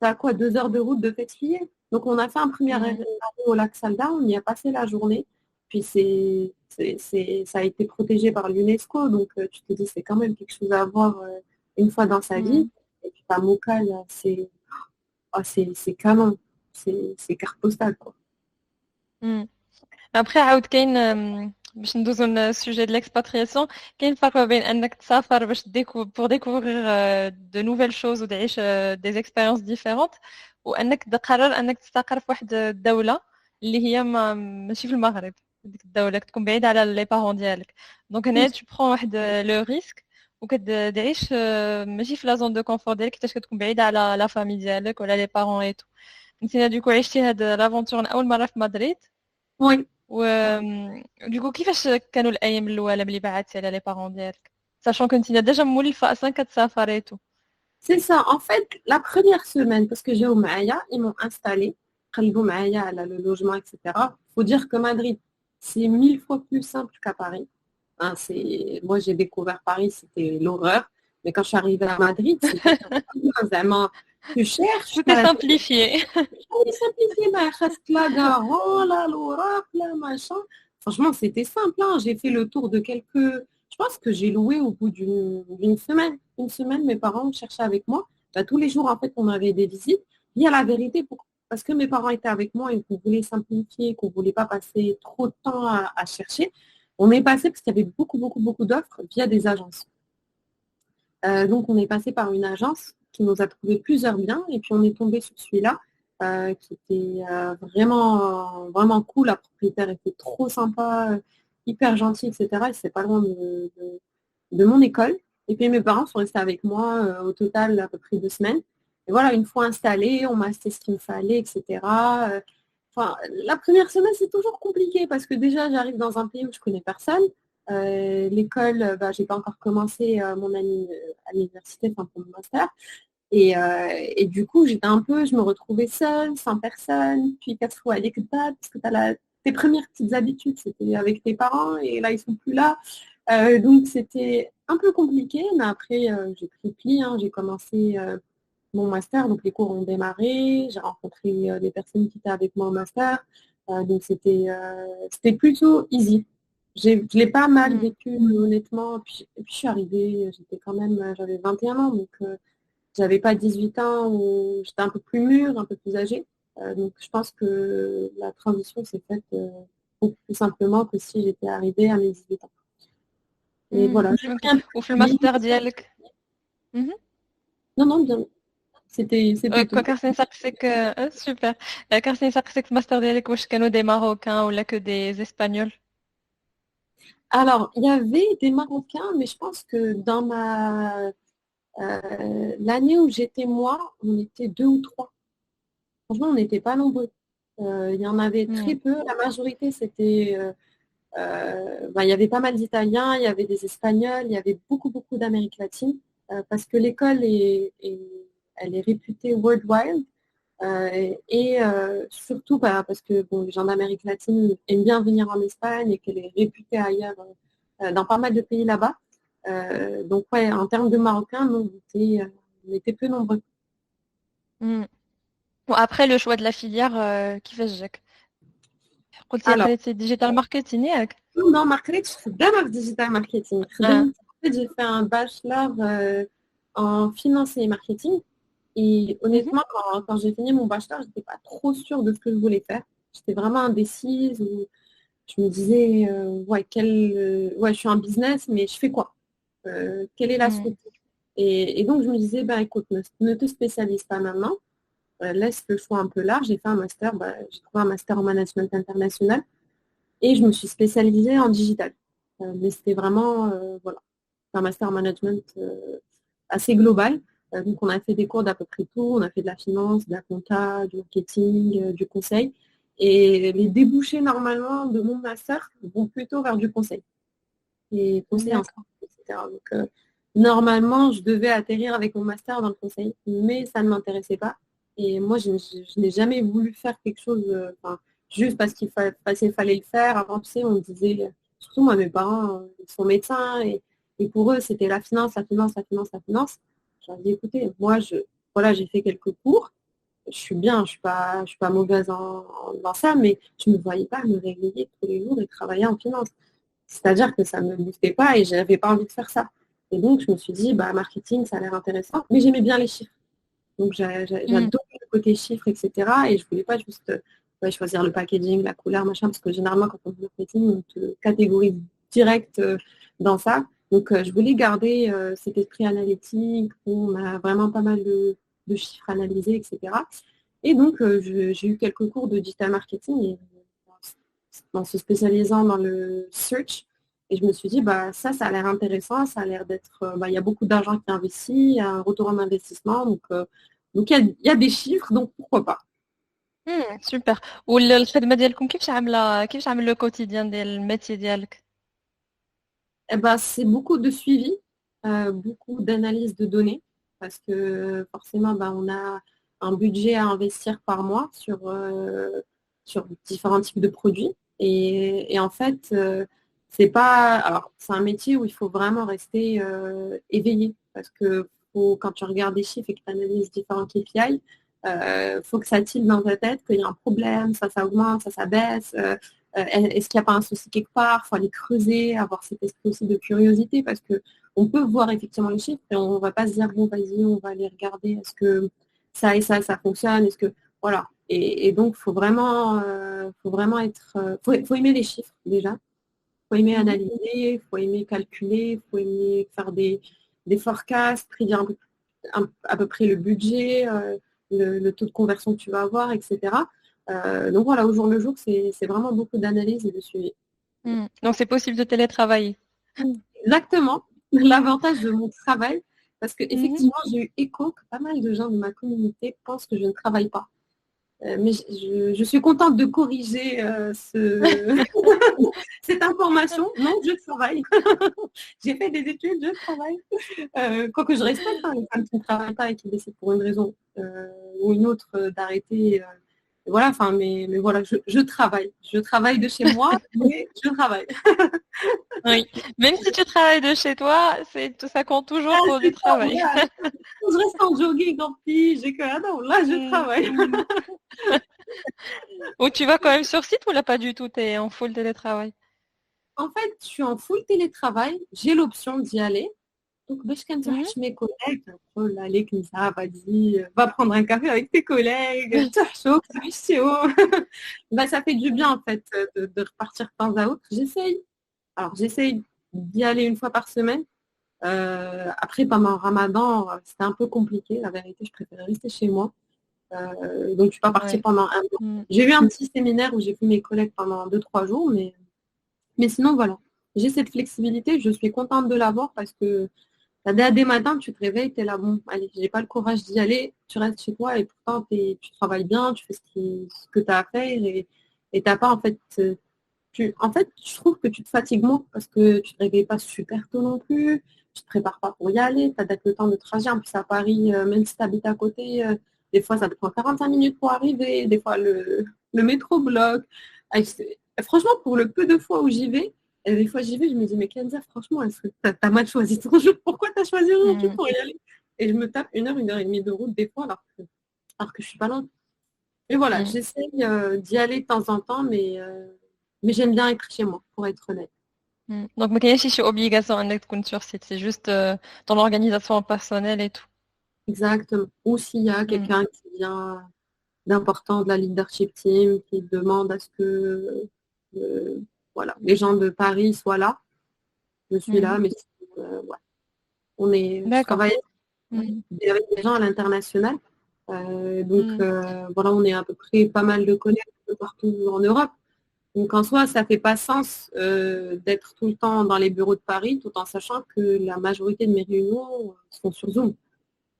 tu as quoi, 2 heures de route de Fethiye. Donc on a fait un premier arrêt au lac Salda, on y a passé la journée. Puis ça a été protégé par l'UNESCO, donc tu te dis, c'est quand même quelque chose à voir une fois dans sa vie. Et puis Pamukkale, c'est canon, c'est carte postale, quoi. Après عاود كاين باش ندوزو للسوجي ديال l'expatriation كاين فرق بين انك تسافر باش pour découvrir de nouvelles choses وتعيش des expériences différentes وانك تقرر انك تستقر في واحد الدوله اللي هي ماشي في المغرب، ديك الدوله كتكون بعيده على لي بارون ديالك. دونك هنا tu prends واحد لو ريسك وكتعيش ماشي في لا زون دو كونفور ديالك حيت كتكون بعيده على لا فامي ديالك ولا لي بارون ايتو. انت دوكو عشتي هاد لافونتور اول مره في مدريد. وي ودوكو كيفاش كانوا الايام الاولى ملي بعثتي على لي بارون ديالك ساشون كنتي ديجا مولفه اصلا كتسافر ايتو؟ C'est ça. En fait, la première semaine, parce que j'ai au Maaya, ils m'ont installé. Khalidou Maaya, elle a le logement, etc. Faut dire que Madrid, c'est 1000 fois plus simple qu'à Paris. Hein, moi, j'ai découvert Paris, c'était l'horreur. Mais quand je suis arrivée à Madrid, c'était vraiment, tu cherches, Tout est simplifié. simplifié, ma la Garonne, la l'Europe, la machin. Franchement, c'était simple. Hein. J'ai fait le tour de quelques. Je pense que j'ai loué au bout d'une semaine. Une semaine, mes parents cherchaient avec moi. Bah, tous les jours, en fait, on avait des visites. Dire la vérité, parce que mes parents étaient avec moi et qu'on voulait simplifier, qu'on ne voulait pas passer trop de temps à chercher, on est passé parce qu'il y avait beaucoup, beaucoup, beaucoup d'offres via des agences. Donc, on est passé par une agence qui nous a trouvé plusieurs biens et puis on est tombé sur celui-là qui était vraiment, vraiment cool. La propriétaire était trop sympa, hyper gentille, etc. Et c'est pas loin de mon école. Et puis mes parents sont restés avec moi au total à peu près 2 semaines. Et voilà, une fois installée, on m'a acheté ce qu'il me fallait, etc. Enfin, la première semaine, c'est toujours compliqué parce que déjà, j'arrive dans un pays où je connais personne. L'école, j'ai pas encore commencé mon année à l'université, enfin pour mon master. Et du coup, je me retrouvais seule, sans personne, puis 4 fois avec date, parce que tu as tes premières petites habitudes, c'était avec tes parents, et là, ils sont plus là. Donc, c'était un peu compliqué, mais après, j'ai pris pli, hein, j'ai commencé mon master, donc les cours ont démarré, j'ai rencontré des personnes qui étaient avec moi au master, donc c'était plutôt easy. Je l'ai pas mal vécu, honnêtement, et puis je suis arrivée, j'avais 21 ans, donc j'avais pas 18 ans où j'étais un peu plus mûre, un peu plus âgée. Donc je pense que la transition s'est faite beaucoup plus simplement que si j'étais arrivée à mes 18 ans. Et voilà, j'ai pris un peu وفي de الماستر ديالك Non, bien. C'était tout. كان نسقسيك سوبر كان نسقسيك في الماستر ديالك واش كانوا دي ماروكان ولا كو دي اسبانيول Alors, il y avait des Marocains, mais je pense que dans l'année où j'étais moi, on était 2 ou 3. Franchement, on n'était pas nombreux. Il y en avait très peu. La majorité, c'était il y avait pas mal d'Italiens, il y avait des Espagnols, il y avait beaucoup, beaucoup d'Amérique latine, parce que l'école elle est réputée worldwide, surtout parce que bon, les gens d'Amérique latine aiment bien venir en Espagne et qu'elle est réputée ailleurs, dans pas mal de pays là-bas. Donc ouais, en termes de Marocains, on était peu nombreux. وابخي لو شوا de la filière كيفاش جاك قلتي Alors, قريتي ديجيتال ماركتينغ ياك non, ما قريتش خدامة في digital marketing. En fait, j'ai fait un bachelor en finance et marketing. Et honnêtement, quand j'ai fini mon bachelor, je n'étais pas trop sûre de ce que je voulais faire. J'étais vraiment indécise. Je me disais, je suis en business, mais je fais quoi? Quelle est la suite? Et donc, je me disais, écoute, ne te spécialise pas maintenant. Laisse le choix un peu large. J'ai fait un master, j'ai trouvé un master en management international. Et je me suis spécialisée en digital. Mais c'était vraiment, un master en management assez global. Donc, on a fait des cours d'à peu près tout. On a fait de la finance, de la compta, du marketing, du conseil. Et les débouchés, normalement, de mon master vont plutôt vers du conseil. Et conseil en France, etc. Donc, normalement, je devais atterrir avec mon master dans le conseil, mais ça ne m'intéressait pas. Et moi, je n'ai jamais voulu faire quelque chose, juste parce qu'il fallait le faire. Avant, tu sais, on me disait, surtout moi, mes parents, ils sont médecins, et pour eux, c'était la finance, la finance, la finance, la finance. J'ai dit, écoutez, moi, j'ai fait quelques cours, je suis bien, je suis pas mauvaise dans ça, mais je ne me voyais pas me réveiller tous les jours et travailler en finance. C'est-à-dire que ça ne me boostait pas et je n'avais pas envie de faire ça. Et donc, je me suis dit, marketing, ça a l'air intéressant, mais j'aimais bien les chiffres. Donc, j'adore le côté chiffres, etc. Et je ne voulais pas juste choisir le packaging, la couleur, machin, parce que généralement, quand on fait marketing, on te catégorise direct dans ça. Donc, je voulais garder cet esprit analytique où on a vraiment pas mal de chiffres analysés, etc. Et donc, j'ai eu quelques cours de digital marketing et, en se spécialisant dans le search. Et je me suis dit, ça a l'air intéressant, ça a l'air d'être... il y a beaucoup d'argent qui est investi, il y a un retour en investissement. Donc il y a des chiffres, donc pourquoi pas. سوبر والخدمه ديالكم كيفاش عامله لو كوتيديان ديال الميتي ديالك C'est beaucoup de suivi, beaucoup d'analyse de données. parce que forcément, on a un budget à investir par mois sur différents types de produits. Et en fait, c'est pas. Alors, c'est un métier où il faut vraiment rester éveillé parce que quand tu regardes des chiffres et que tu analyses différents KPI, faut que ça tilte dans ta tête qu'il y a un problème, ça augmente, ça baisse. Est-ce qu'il n'y a pas un souci quelque part? Il faut aller creuser, avoir cet esprit aussi de curiosité parce que on peut voir effectivement les chiffres et on ne va pas se dire bon vas-y, on va aller regarder est-ce que ça et ça fonctionne, est-ce que voilà. Et donc faut vraiment être, faut aimer les chiffres déjà, faut aimer analyser, faut aimer calculer, faut aimer faire des forecasts, prédire à peu près le budget, le taux de conversion que tu vas avoir, etc. Donc voilà, au jour le jour, c'est vraiment beaucoup d'analyse et de suivi. Donc c'est possible de télétravailler. Exactement, l'avantage de mon travail, parce que effectivement, j'ai eu écho que pas mal de gens de ma communauté pensent que je ne travaille pas. Mais je suis contente de corriger cette information. Non, je travaille. J'ai fait des études, je travaille. Quoique je respecte les femmes qui ne travaillent pas et qui décident pour une raison ou une autre d'arrêter. Voilà, mais voilà, je travaille. Je travaille de chez moi, mais je travaille. Oui, même si tu travailles de chez toi, ça compte toujours pour du travail. Voilà. Je reste en jogging, en j'ai que non, là je travaille. Ou tu vas quand même sur site ou là pas du tout, tu es en full télétravail? En fait, je suis en full télétravail, j'ai l'option d'y aller. Donc, je dis mes collègues, oh là, allez, comme ça, vas-y, va prendre un café avec tes collègues, ça fait du bien en fait de repartir de temps à autre. J'essaye d'y aller une fois par semaine. Après, pendant Ramadan, c'était un peu compliqué, la vérité, je préférais rester chez moi. Donc, je ne suis pas partie pendant un mois. J'ai eu un petit séminaire où j'ai vu mes collègues pendant 2-3 jours, mais sinon, voilà. J'ai cette flexibilité, je suis contente de l'avoir parce que dès matin, tu te réveilles, tu es là, bon, allez, j'ai pas le courage d'y aller, tu restes chez toi et pourtant tu travailles bien, tu fais ce que tu as à faire et t'as pas en fait. Je trouve que tu te fatigues moins parce que tu te réveilles pas super tôt non plus, tu te prépares pas pour y aller, tu as peut-être le temps de trajet. En plus à Paris, même si tu habites à côté, des fois ça te prend 45 minutes pour arriver, des fois le métro bloque. Franchement, pour le peu de fois où j'y vais, et des fois j'y vais, je me dis mais Kenza, franchement, est-ce que t'as mal choisi ton jour? Pourquoi t'as choisi aujourd'hui pour y aller? Et je me tape 1 heure et demie de route des fois alors que je suis pas loin. Et voilà, j'essaye d'y aller de temps en temps, mais j'aime bien être chez moi, pour être honnête. Donc ما كاينش شي obligation انك تكون sur site, c'est juste ton organisation personnelle et tout. Exactement. Ou s'il y a quelqu'un qui vient d'important de la leadership team, qui demande à ce que voilà, les gens de Paris soient là, je suis là, mais ouais. Je travaille avec des gens à l'international. Donc voilà, on est à peu près pas mal de collègues un peu partout en Europe. Donc en soi, ça ne fait pas sens d'être tout le temps dans les bureaux de Paris, tout en sachant que la majorité de mes réunions sont sur Zoom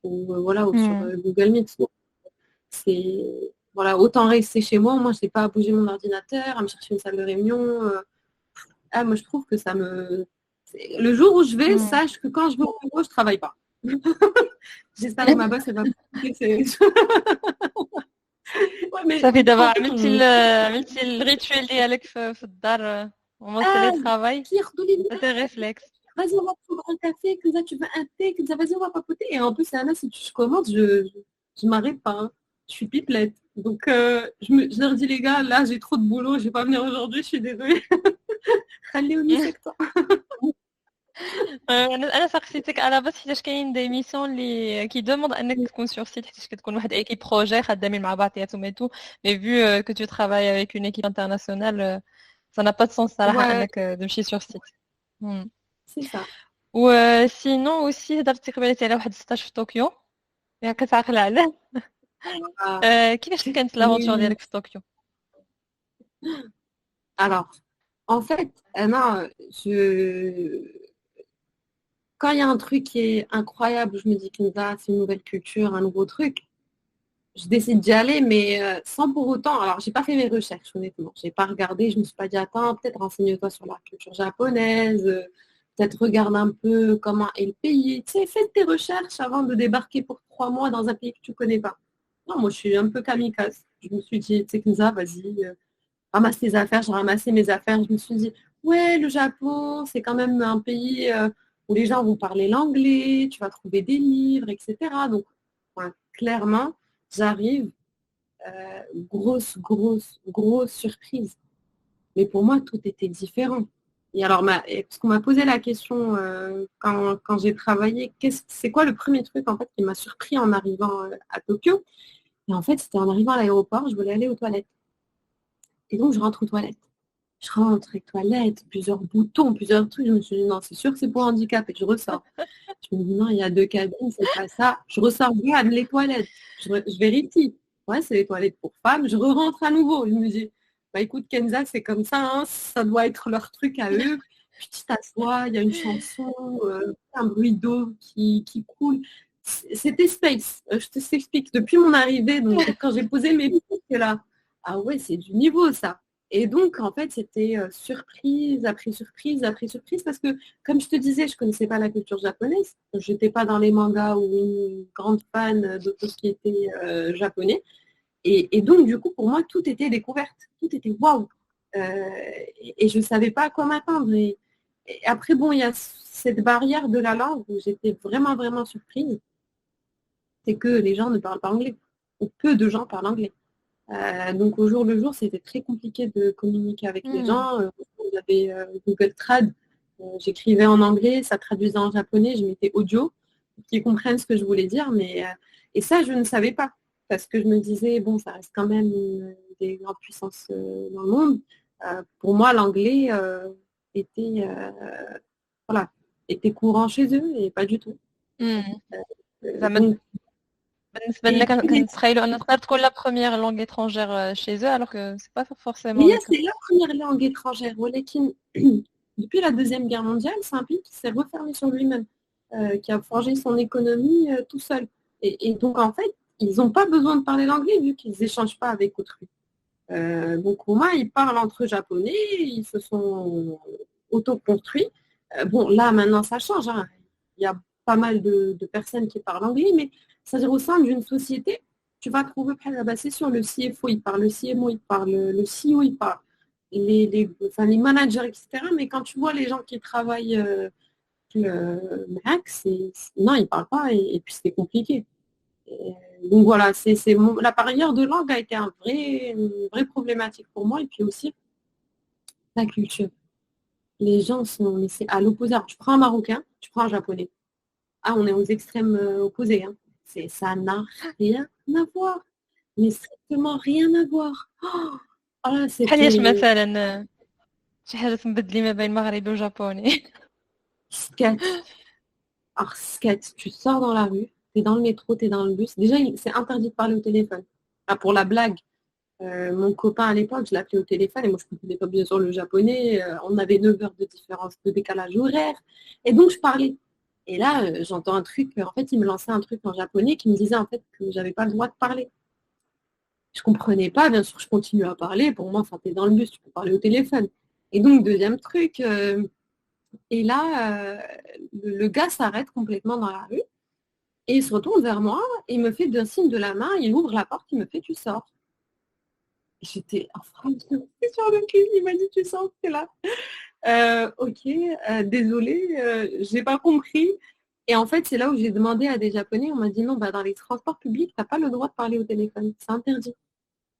ou sur Google Meet. C'est voilà, autant rester chez moi. Moi, je n'ai pas à bouger mon ordinateur, à me chercher une salle de réunion. Moi, je trouve que ça me. Le jour où je vais, sache que quand je vais au bureau, je ne travaille pas. J'espère que ma boss, elle va صافي دابا عملتي الريتوال ديالك في الدار ومن التليترافاي c'était réflexe. Vas-y, on va prendre un café, comme ça tu veux un thé, comme ça vas-y, on va papoter. Et en plus, Anna, si tu commences, je m'arrête pas. Hein. Je suis pipelette. Donc, je leur dis, les gars, là, j'ai trop de boulot, je vais pas venir aujourd'hui, je suis désolée. خليوني ساكتة. انا سقسيتك على بس حيتاش كاين دي ميسيون اللي كيدوموند انك تكون سور سيت حيتاش كتكون واحد ايكيب بروجي خدامين مع بعضياتهم اي تو مي فيو كو تو ترافاي افيك اون ايكيب انترناسيونال ça n'a pas de sens صراحه انك تمشي سور سيت. سي سا. وسينو اوسي هضرتي قبيلتي على واحد الستاج في طوكيو ياك كتعقل عليه. كيفاش كانت لافونتور ديالك في طوكيو؟ Alors, en fait, Anna, quand il y a un truc qui est incroyable, je me dis que c'est une nouvelle culture, un nouveau truc, je décide d'y aller, mais sans pour autant, alors j'ai pas fait mes recherches honnêtement, j'ai pas regardé, je me suis pas dit attends, peut-être renseigne-toi sur la culture japonaise, Peut-être regarde un peu comment est le pays. Tu sais, fais tes recherches avant de débarquer pour 3 mois dans un pays que tu connais pas. Non, moi, je suis un peu kamikaze. Je me suis dit, tu sais, Kenza, vas-y, ramasse tes affaires. J'ai ramassé mes affaires. Je me suis dit, ouais, le Japon, c'est quand même un pays où les gens vont parler l'anglais, tu vas trouver des livres, etc. Donc, enfin, clairement, j'arrive, grosse surprise. Mais pour moi, tout était différent. Et alors, parce qu'on m'a posé la question quand j'ai travaillé, c'est quoi le premier truc en fait qui m'a surpris en arrivant à Tokyo? Et en fait, c'était en arrivant à l'aéroport, je voulais aller aux toilettes. Et donc, je rentre aux toilettes. Je rentre aux toilettes, plusieurs boutons, plusieurs trucs. Je me suis dit, non, c'est sûr que c'est pour handicap. Et je ressors. Je me dis, non, il y a 2 cabines, c'est pas ça. Je ressors, regarde les toilettes. Je vérifie. Ouais, c'est les toilettes pour femmes. Je rentre à nouveau. Je me dis, bah écoute, Kenza, c'est comme ça, hein, ça doit être leur truc à eux. Puis tu t'assois, il y a une chanson, un bruit d'eau qui coule. C'était space. Je t'explique. Depuis mon arrivée, donc quand j'ai posé mes pieds, c'est là. Ah ouais, c'est du niveau ça. Et donc, en fait, c'était surprise après surprise après surprise parce que, comme je te disais, je ne connaissais pas la culture japonaise. Je n'étais pas dans les mangas ou une grande fan de tout ce qui était japonais. Et donc, du coup, pour moi, tout était découverte. Tout était waouh. Et je ne savais pas à quoi m'attendre. Et après, bon, il y a cette barrière de la langue où j'étais vraiment, vraiment surprise. C'est que les gens ne parlent pas anglais. Ou peu de gens parlent anglais. Donc au jour le jour, c'était très compliqué de communiquer avec les gens. J'avais Google Trad, j'écrivais en anglais, ça traduisait en japonais, je mettais audio pour qu'ils comprennent ce que je voulais dire. Et ça, je ne savais pas parce que je me disais, bon, ça reste quand même des grandes puissances dans le monde. Pour moi, l'anglais était, était courant chez eux et pas du tout. Donc, بالنسبة لنا كنتخيلوا أن تقدر تكون لا بروميير لونغ étrangère chez eux alors que c'est pas forcément le cas. C'est la première langue étrangère. Depuis la Deuxième Guerre mondiale, c'est un pays qui s'est refermé sur lui-même, qui a forgé son économie tout seul. Et donc, en fait, ils n'ont pas besoin de parler l'anglais vu qu'ils n'échangent pas avec autrui. Donc, au moins, ils parlent entre eux japonais, ils se sont autoconstruits. Bon, là, maintenant, ça change. Hein. Il y a pas mal de personnes qui parlent anglais, mais c'est-à-dire au sein d'une société, tu vas trouver, c'est sûr, le CFO, il parle, le CMO, il parle, le CEO, il parle, les managers, etc. Mais quand tu vois les gens qui travaillent max, non, ils ne parlent pas et puis c'est compliqué. Donc voilà, la barrière de langue a été une vraie problématique pour moi et puis aussi la culture. Les gens sont c'est à l'opposé. Alors, tu prends un Marocain, tu prends un Japonais. Ah, on est aux extrêmes opposés. Hein. Ça n'a rien à voir. Mais strictement rien à voir. بحال مثلا شي حاجة تنبدلي ما بين المغربي والجابوني. Skate, tu sors dans la rue, tu es dans le métro, tu es dans le bus. Déjà, c'est interdit de parler au téléphone. Ah, pour la blague, mon copain à l'époque, je l'appelais au téléphone et moi je ne comprenais pas bien sûr le japonais. On avait 9 heures de différence de décalage horaire. Et donc je parlais. Et là, j'entends un truc, en fait, il me lançait un truc en japonais qui me disait en fait que j'avais pas le droit de parler. Je comprenais pas, bien sûr, je continue à parler. Pour moi, tu es dans le bus, tu peux parler au téléphone. Et donc, deuxième truc, et là, le gars s'arrête complètement dans la rue et il se retourne vers moi, et il me fait d'un signe de la main, il ouvre la porte, il me fait tu sors. Et j'étais en France, sur le cul, il m'a dit tu sors, c'est là. Ok, désolé, j'ai pas compris. Et en fait, c'est là où j'ai demandé à des Japonais, on m'a dit non, dans les transports publics, t'as pas le droit de parler au téléphone, c'est interdit.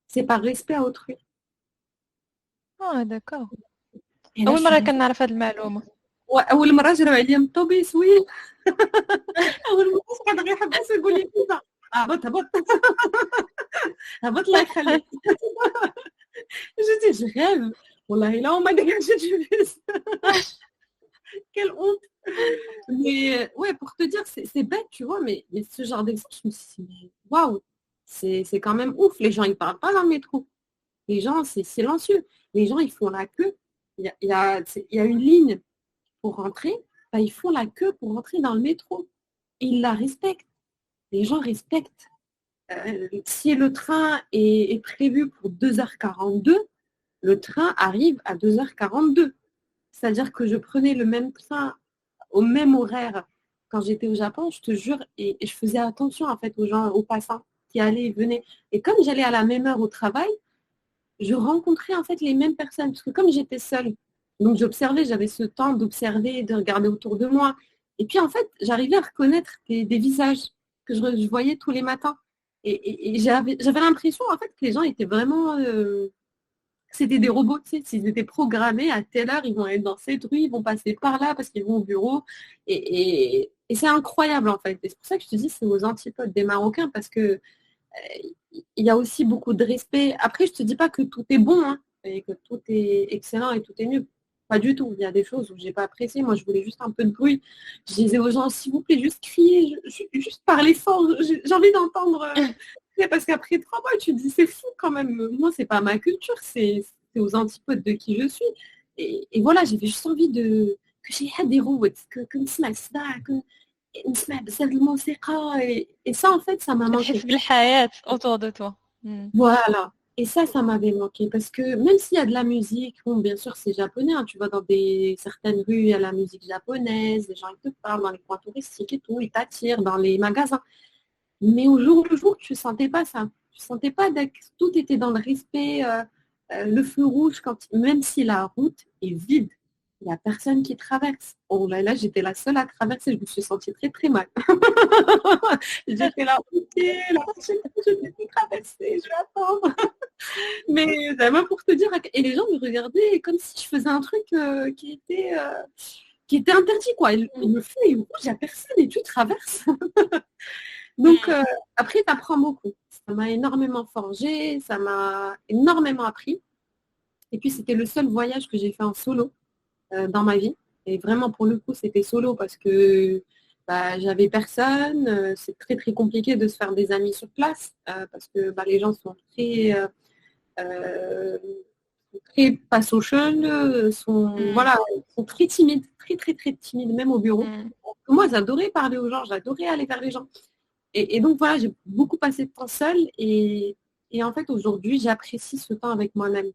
C'est par respect à autrui. Ah, d'accord. أول مرة كنعرف هذه المعلومة. أول مرة جراو عليا من الطوبيس وي. أول مرة قاعد غير يحبس يقول لي كذا. هبط هبط الله يخليك. Je rêve. Wallah, là, on m'a dégagé du bus. Quelle honte. Mais ouais, pour te dire, c'est bête, tu vois, mais ce genre d'exemple, je me suis dit, waouh, c'est quand même ouf. Les gens, ils parlent pas dans le métro. Les gens, c'est silencieux. Les gens, ils font la queue. Il y a une ligne pour rentrer. Ils font la queue pour rentrer dans le métro. Et ils la respectent. Les gens respectent. Si le train est prévu pour 2h42, le train arrive à 2h42. C'est-à-dire que je prenais le même train au même horaire quand j'étais au Japon, je te jure, et je faisais attention en fait aux gens, aux passants qui allaient et venaient. Et comme j'allais à la même heure au travail, je rencontrais en fait les mêmes personnes. Parce que comme j'étais seule, donc j'observais, j'avais ce temps d'observer, de regarder autour de moi. Et puis en fait, j'arrivais à reconnaître des visages que je voyais tous les matins. Et j'avais l'impression en fait que les gens étaient vraiment c'était des robots, tu sais, s'ils étaient programmés à telle heure, ils vont être dans cette rue, ils vont passer par là parce qu'ils vont au bureau. Et c'est incroyable en fait. Et c'est pour ça que je te dis, c'est aux antipodes des Marocains parce que il y a aussi beaucoup de respect. Après, je te dis pas que tout est bon, hein, et que tout est excellent et tout est nul. Pas du tout. Il y a des choses où j'ai pas apprécié. Moi, je voulais juste un peu de bruit. Je disais aux gens, s'il vous plaît, juste crier, juste parler fort. J'ai envie d'entendre. Parce qu'après 3 mois, tu te dis, c'est fou quand même. Moi, c'est pas ma culture, c'est aux antipodes de qui je suis. Et voilà, j'avais juste envie que j'ai des robots, que نسمع الصداع، نسمع بزاف د الموسيقى. Et ça, en fait, ça m'a manqué. تحس بالحياة autour de toi. Voilà. Et ça m'avait manqué. Parce que même s'il y a de la musique, bon, bien sûr, c'est japonais, hein, tu vas dans certaines rues, il y a la musique japonaise, les gens ils te parlent dans les coins touristiques et tout, ils t'attirent dans les magasins. Mais au jour le jour, tu sentais pas ça. Tu sentais pas que tout était dans le respect, le feu rouge, même si la route est vide, il n'y a personne qui traverse. Oh là, j'étais la seule à traverser, je me suis sentie très très mal. J'étais là, ok, la prochaine fois, je vais plus traverser, je vais attendre. Mais vraiment pour te dire, et les gens me regardaient comme si je faisais un truc qui était interdit, quoi. Le feu est rouge, il n'y a personne et tu traverses. Donc, après, tu apprends beaucoup. Ça m'a énormément forgé, ça m'a énormément appris. Et puis, c'était le seul voyage que j'ai fait en solo dans ma vie. Et vraiment, pour le coup, c'était solo parce que j'avais personne. C'est très, très compliqué de se faire des amis sur place parce que les gens sont très pas social, voilà, sont très timides, très, très, très timides, même au bureau. Moi, j'adorais parler aux gens, j'adorais aller vers les gens. Et donc voilà, j'ai beaucoup passé de temps seule et en fait aujourd'hui j'apprécie ce temps avec moi-même.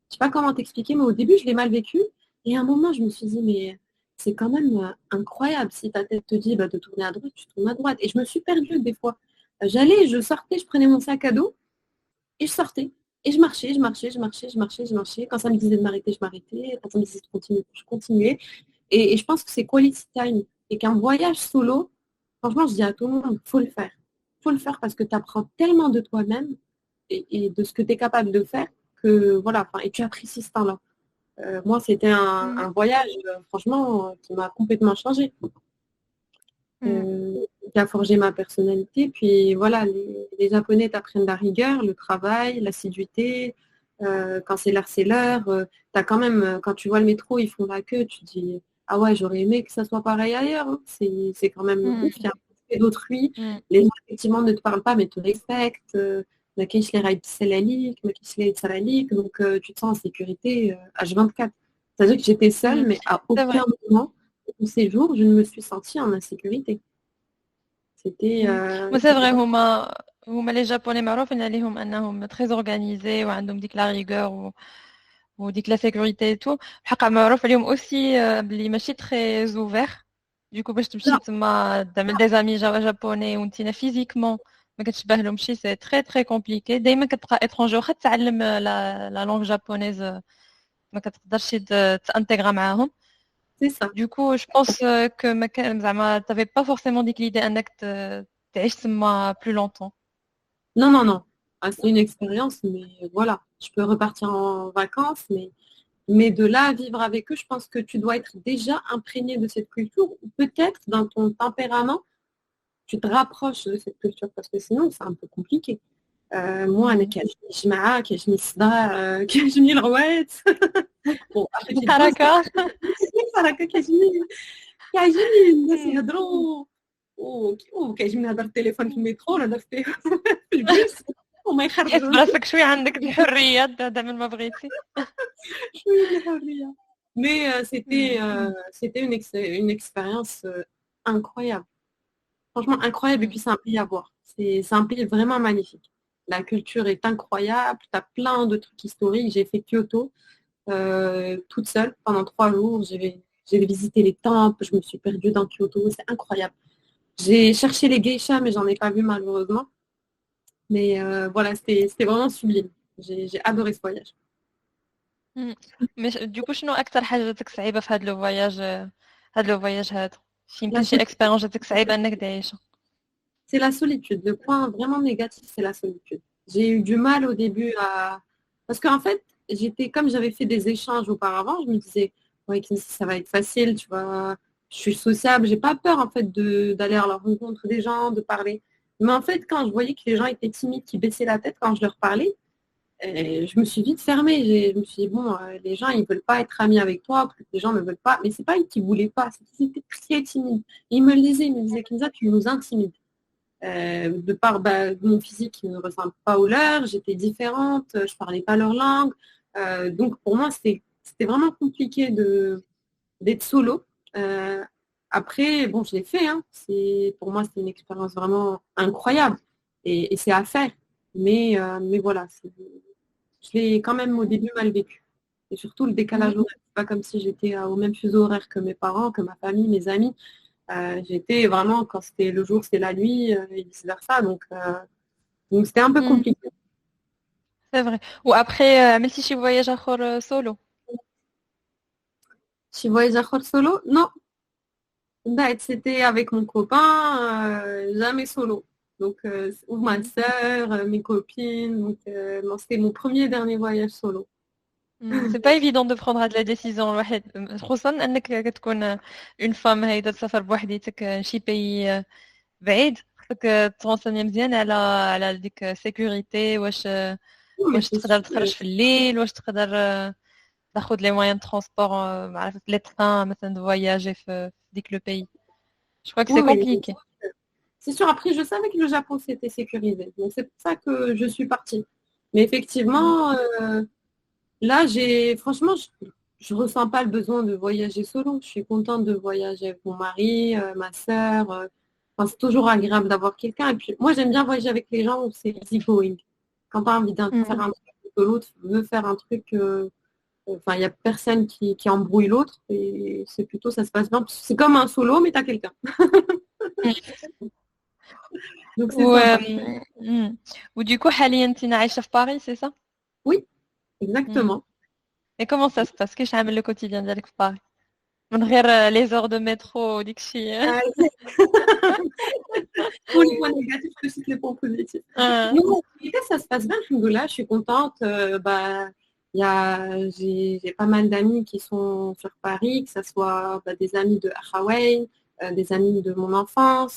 Je sais pas comment t'expliquer, mais au début je l'ai mal vécu et à un moment je me suis dit mais c'est quand même incroyable si ta tête te dit de tourner à droite, tu tournes à droite. Et je me suis perdue des fois. Je sortais, je prenais mon sac à dos et je sortais. Et je marchais, je marchais, je marchais, je marchais, je marchais. Quand ça me disait de m'arrêter, je m'arrêtais. Quand ça me disait de continuer, je continuais. Et je pense que c'est quality time. Et qu'un voyage solo, franchement, je dis à tout le monde, il faut le faire. Il faut le faire parce que tu apprends tellement de toi-même et de ce que tu es capable de faire que voilà, et tu apprécies ce temps-là. Moi, c'était un voyage, franchement, qui m'a complètement changé. Qui a forgé ma personnalité. Puis voilà, les Japonais t'apprennent la rigueur, le travail, l'assiduité. Quand c'est l'heure, c'est l'heure. T'as quand même, quand tu vois le métro, ils font la queue, tu te dis ah ouais, j'aurais aimé que ça soit pareil ailleurs. Hein. C'est quand même ouf. Il y a un respect d'autrui. Les gens effectivement ne te parlent pas, mais te respectent. Donc tu te sens en sécurité H24. C'est-à-dire que j'étais seule, mais à aucun moment de ces jours, je ne me suis sentie en insécurité. C'était c'est vrai, هما les Japonais معروفين عليهم انهم très organisés وعندهم ديك la rigueur وديك la sécurité et tout. الحق معروف عليهم aussi بلي ماشي très ouvert. Du coup باش تمشي تما تعمل des amis japonais وانتينا physiquement ما كتشبه لهمشي, c'est très très compliqué. دائما كتبقى étranger واخا تعلم la langue japonaise ما كتقدرش تانتيغرا معاهم. C'est ça. Du coup, je pense que tu n'avais pas forcément dit que l'idée de تعيش تما plus longtemps. Non. C'est une expérience, mais voilà. Je peux repartir en vacances, mais de là à vivre avec eux, je pense que tu dois être déjà imprégné de cette culture ou peut-être dans ton tempérament, tu te rapproches de cette culture parce que sinon, c'est un peu compliqué. moi, أنا كيعجبني الجماعة, كيعجبني الصداع, كيعجبني الغوات. Bon, الحركة كيعجبني الناس يهضروا وكيعجبني نهضر التليفون في المترو ولا في البيس وما تحس يخرجوش براسك شوية عندك الحرية تعمل ما بغيتي. شوية الحرية. Mais c'était une expérience incroyable. Franchement incroyable. Et puis c'est un pays à voir. C'est un pays vraiment magnifique. La culture est incroyable. Tu as plein de trucs historiques. J'ai fait Kyoto toute seule pendant 3 jours. j'ai visité les temples, je me suis perdue dans Kyoto, c'est incroyable. J'ai cherché les geishas, mais j'en ai pas vu malheureusement. Mais voilà, c'était vraiment sublime. J'ai adoré ce voyage. مم. مش دوكو شنو اكثر حاجه جاتك صعيبه في هاد لو فواياج هذا La يمكن شي solitude, اكسبيريونس جاتك صعيبه انك تعيشها. c'est la solitude. Le point vraiment négatif, c'est la solitude. J'ai eu du mal au début à... Parce qu'en fait, comme j'avais fait des échanges auparavant, je me disais, ouais, ça va être facile, tu vois, je suis sociable, j'ai pas peur en fait d'aller à la rencontre des gens, de parler. Mais en fait, quand je voyais que les gens étaient timides, qui baissaient la tête quand je leur parlais, je me suis vite fermée. Je me suis dit, bon, les gens, ils veulent pas être amis avec toi, les gens ne veulent pas. Mais c'est pas qu'ils voulaient pas, c'est qu'ils étaient très timides. Et ils me disaient, Kenza, tu nous intimides. De par mon physique qui ne ressemble pas au leur, j'étais différente, je parlais pas leur langue. Donc pour moi, c'était vraiment compliqué d'être solo. Après, bon, je l'ai fait. Hein. Pour moi, c'était une expérience vraiment incroyable. Et c'est à faire. Mais voilà, je l'ai quand même au début mal vécu. Et surtout le décalage horaire. C'est pas comme si j'étais au même fuseau horaire que mes parents, que ma famille, mes amis. J'étais vraiment, quand c'était le jour, c'était la nuit, et vice-versa. Donc c'était un peu compliqué. C'est vrai. وابخي عملتي شي فواياج اخر سولو؟ Je voyage à solo? Non. C'était avec mon copain, jamais solo. Donc, ou ma soeur, mes copines. Donc, non, c'était mon premier et dernier voyage solo. سي با ايفيدون دو بروندر هاد لا ديسيزيون الواحد خصوصا انك كتكون اون فام هيدا تسافر بوحديتك شي بي بعيد خصك ترونسوني مزيان على ديك سيكوريتي Non, mais واش c'est تقدر sûr. تخرج في الليل واش تقدر تاخذ لي موان ترونسبور ما عرفت لي تران مثلا فواياجي في ديك لو بيي جو كخوا كو سي Oui, oui, كومبليكي. c'est sûr. Après, je savais que le Japon, c'était sécurisé. Donc, c'est pour ça que je suis partie. Mais effectivement, là, franchement, je ressens pas le besoin de voyager solo. Je suis contente de voyager avec mon mari, ma sœur. Enfin, c'est toujours agréable d'avoir quelqu'un. Et puis, moi, j'aime bien voyager avec les gens où c'est easy going. Quand tu as envie de faire un truc, que l'autre veut faire un truc, enfin, il n'y a personne qui embrouille l'autre. Et c'est plutôt, ça se passe bien. C'est comme un solo, mais tu as quelqu'un. Donc, c'est و sympa. وديكو حاليا انت عايشه في باريس سي سا؟ Oui, exactement. اي كومون سا سباس كيفاش عامل لو كوتيديان ديالك في باريس من غير لي زور دو مترو وديكشي؟ Pour les points négatifs, je cite les points positifs. Non, en réalité, ça se passe bien, alhamdoulilah, je suis contente. J'ai pas mal d'amis qui sont sur Paris, que ce soit des amis de Hawaï, des amis de mon enfance.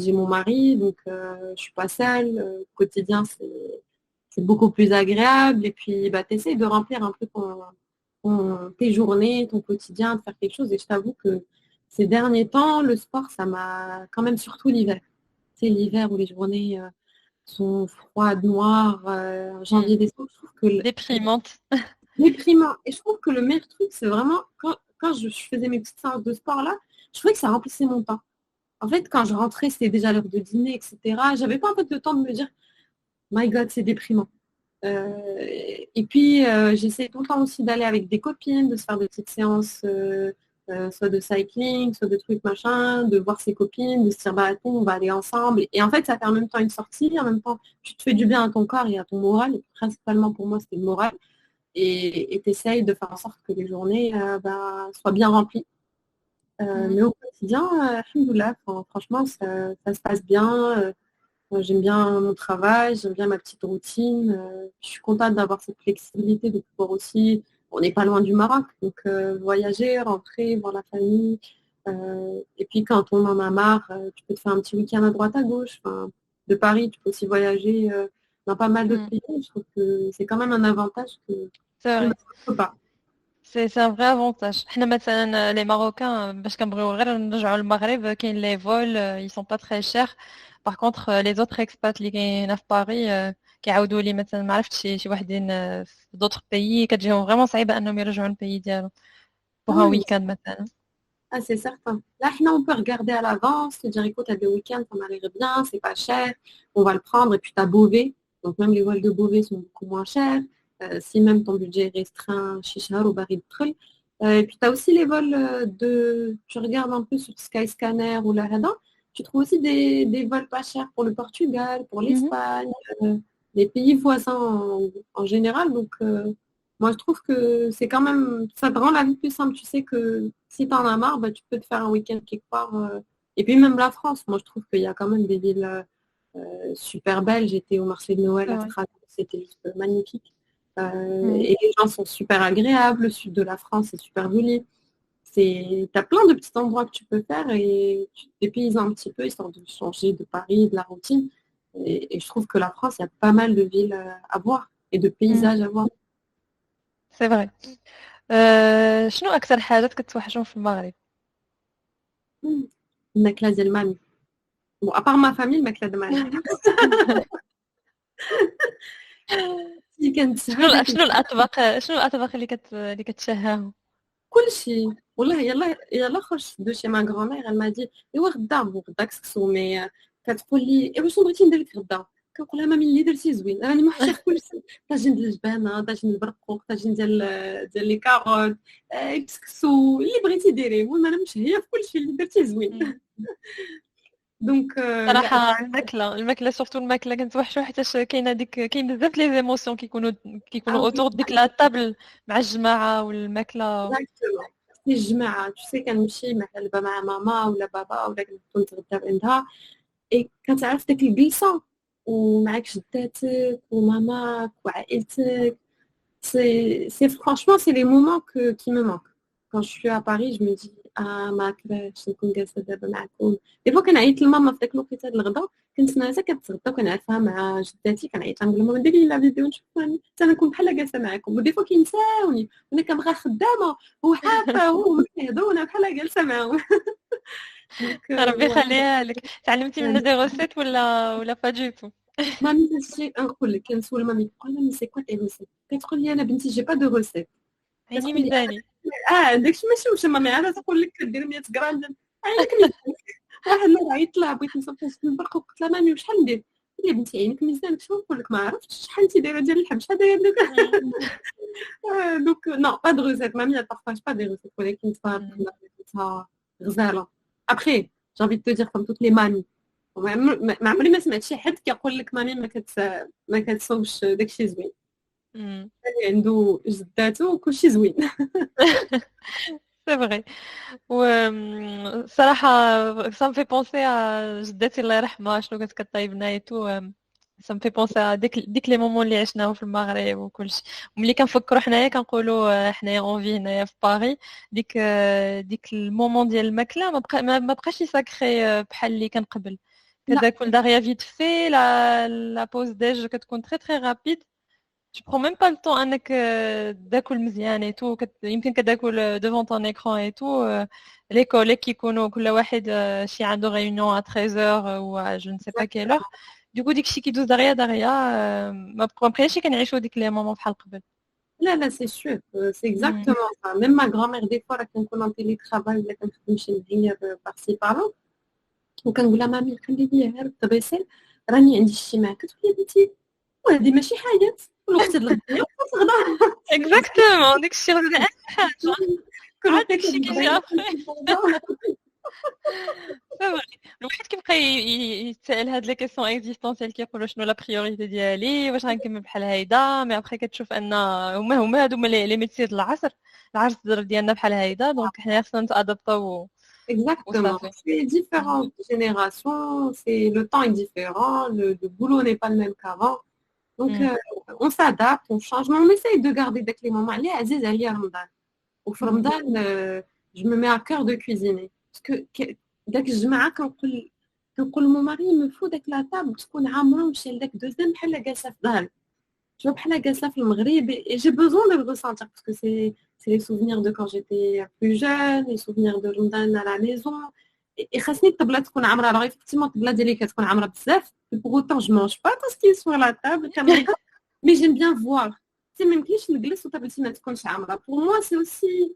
J'ai mon mari, donc je suis pas seule. Le quotidien, c'est beaucoup plus agréable. Et puis, tu essaies de remplir un peu tes journées, ton quotidien, de faire quelque chose. Et je t'avoue que ces derniers temps, le sport, ça m'a quand même, surtout l'hiver. C'est l'hiver où les journées sont froides, noires, janvier, décembre. Je trouve que déprimante. déprimant. Et je trouve que le meilleur truc, c'est vraiment quand je faisais mes petites séances de sport là, je trouvais que ça remplissait mon temps. En fait, quand je rentrais, c'était déjà l'heure de dîner, etc. J'avais pas en fait le temps de me dire, my God, c'est déprimant. Et puis, j'essaie tout le temps aussi d'aller avec des copines, de se faire des petites séances, soit de cycling, soit de trucs machin, de voir ses copines, de se dire, bah, attends, on va aller ensemble. Et en fait, ça fait en même temps une sortie, en même temps, tu te fais du bien à ton corps et à ton moral. Et principalement pour moi, c'était le moral. Et tu essayes de faire en sorte que les journées soient bien remplies. Mais au quotidien, alhamdoulilah, franchement, ça se passe bien. J'aime bien mon travail, j'aime bien ma petite routine. Je suis contente d'avoir cette flexibilité, de pouvoir aussi, on n'est pas loin du Maroc, donc voyager, rentrer, voir la famille. Et puis quand on en a marre, tu peux te faire un petit week-end à droite à gauche. Enfin, de Paris, tu peux aussi voyager dans pas mal d'autres pays. Je trouve que c'est quand même un avantage que C'est je vrai. ne trouve pas. سي ان فري افونتاج. حنا مثلا لي ماروكان باش كنبغيو غير نرجعوا للمغرب كاين لي فول يي سون با تري شير. باغ كونطخ لي زوتر اكسبات اللي كاينين في باري كيعاودوا لي مثلا ما عرفتش شي وحدين في دوطر بيي كتجيهم فريمون صعيبه انهم يرجعوا للبيي ديالهم Ah بوغ ان oui, ويكاند مثلا. ah, c'est certain. Là, maintenant, on peut regarder à l'avance, te dire, écoute, t'as des week-ends, ça m'a bien, c'est pas cher, on va le prendre. Et puis, tu as Beauvais, donc même les vols de Beauvais sont beaucoup moins chers. Si même ton budget est restreint, Chichar ou Barid Trul, Et puis, tu as aussi les vols tu regardes un peu sur Skyscanner ou la Hada, tu trouves aussi des vols pas chers pour le Portugal, pour Mhm. l'Espagne, les pays voisins en général. Donc, moi, je trouve que c'est quand même, ça te rend la vie plus simple. Tu sais que si tu en as marre, bah, tu peux te faire un week-end quelque part. Et puis, même la France, moi, je trouve qu'il y a quand même des villes super belle. J'étais au marché de Noël C'est à vrai. Strasbourg, c'était juste magnifique. Mhm. Et les gens sont super agréables. Le sud de la France est super joli. T'as plein de petits endroits que tu peux faire et tu te dépayses un petit peu, histoire de changer de Paris, de la routine. Et je trouve que la France, il y a pas mal de villes à voir et de Mhm. paysages à voir. C'est vrai. شنو أكثر حاجات كتوحشون في المغرب؟ Hmm. الماكلة ديال مامي. Bon, à part ma famille, الماكلة ديال مامي. كانت هذيك شنو الأطباق اللي كتشهاهم؟ كل شيء والله يلا خرج دو شي ما غرامير elle m'a dit ايوا غدا كسكسو مي كتقول لي ايوا شنو بغيتي ندير لك غدا كنقول لها مامي اللي درتي زوين راني موحشه في كل شيء طاجين ديال الجبانه طاجين البرقوق طاجين ديال لي كاروت كسكسو اللي بغيتي ديريه المهم انا مشهيه في كل شيء اللي درتي زوين مم. دونك لا صراحة الماكلة سورتو الماكلة كنتوحشو حيتاش كاين بزاف لي زيموسيون كيكونوا اوتور ديك لا طابل مع الجماعة والماكلة. exactement في الجماعه tu sais كنمشي مثلا مع ماما ولا بابا ولا كنبقى نتغدى عندها إيه كتعرف داك الجلسة ومعاك جداتك وماماك وعائلتك franchement c'est les moments qui me manquent quand je suis à Paris je me dis ما كرهتش نكون جالسة دابا معكم دي فوا كنعيط لماما في داك الوقت هاد الغدا كنت ناسا كتغدى وكنعرفها مع جداتي كنعيط نقول لهم ديري لي لا فيديو نشوفها حتى انا نكون بحال جالسة معكم ودي فوا كينساوني وانا كنبقى خدامة وحافة هما كيهضروا وانا بحال جالسة معاهم دونك ربي يخليها لك. تعلمتي منها دي غوسيت ولا با دو مامي هادشي نقول لك كنسول مامي نقول مامي سي كوا تي روسيت كتقول لي انا بنتي جي با دو روسيت عيني كتقول لي ميزاني. داكشي ماشي واش مامي عاد تقول لك كدير 100 غرام عينك ميزان واحد النهار عيطت لها بغيت نصفي في البرق وقلت لها مامي وشحال ندير قالت لي بنتي عينك ميزان شنو نقول لك ما عرفتش شحال انت دايره ديال اللحم شحال دايره دونك نو با دو روسيت مامي لا بارطاج با دي روسيت ولكن تبارك الله غزاله ابخي جي انفي دو دير كوم توت لي مامي ما عمري ما سمعت شي حد كيقول لك مامي ما كتصوبش داكشي زوين اللي عنده جداتو وكلشي زوين سي فري. وصراحة ça me fait penser à جدتي الله يرحمها شنو كانت كطيب لنا ايتو. ça me fait penser à ديك لي مومون اللي عشناهم في المغرب وكلشي. وملي كنفكروا حنايا كنقولوا حنايا اونفي هنايا في باري ديك المومون ديال الماكله ما بقاش يساكري بحال اللي كان قبل. لا كتاكل دغيا فيت في لا بوز ديج كتكون تري رابيد. Tu prends même pas le temps انك تاكل مزيان اي تو يمكن كتاكل devant ton écran اي تو. لي كوليك كيكونوا كل واحد شي عنده réunion à 13h ou je ne sais pas quelle heure. دوكو ديكشي كيدوز دغيا ما بقيناش كنعيشوا ديك لي مومون بحال قبل. لا سي سور سي اكزاكتومون سا ميم ما غرامير دي فوا راه كنكون ان تيلي ترافاي ولا كنخدم شي نهار بارسي بارا وكنقول لها مامي خلي لي غير الطبيسيل راني عندي شي معاك كتقول لي بنتي وهذه ماشي حاجه الوقت الغدا الغدا اكزاكتومون داكشي راه اهم حاجه. كل عاد وقت داكشي كيجي ابخي. الواحد كيبقى يتسائل هاد لي كيسيون اكزيستونسيال كيقولوا شنو لا بريوريتي ديالي واش غنكمل بحال هيدا مي ابخي كتشوف ان هما هادو لي ميتي د العصر ديالنا بحال هيدا دونك حنا خصنا نتادابطو Exactement. وصافي. C'est différentes générations, le temps est différent, le boulot n'est pas le même qu'avant. Donc, on s'adapte, on change, mais on essaye de garder dès que les moments. Allez, Aziz, Ali, Ramadan. Au Ramadan, je me mets à cœur de cuisiner. Parce que dès que je me كنقول mon mari il me faut داك لا table تكون عامره ومشي لداك دوزيام بحال جالسه في داري. Tu vois, بحال جالسه في المغرب et j'ai besoin de le ressentir parce que c'est les souvenirs de quand j'étais plus jeune, les souvenirs de Ramadan à la maison. Et خاصني الطبلة تكون عامرة. Alors effectivement الطبلة ديالي كتكون عامرة بزاف. Pour autant je mange pas tout ce qui est sur la table mais j'aime bien voir. Tu sais ما يمكنليش نجلس وطابلتي ما تكونش عامرة. Pour moi c'est aussi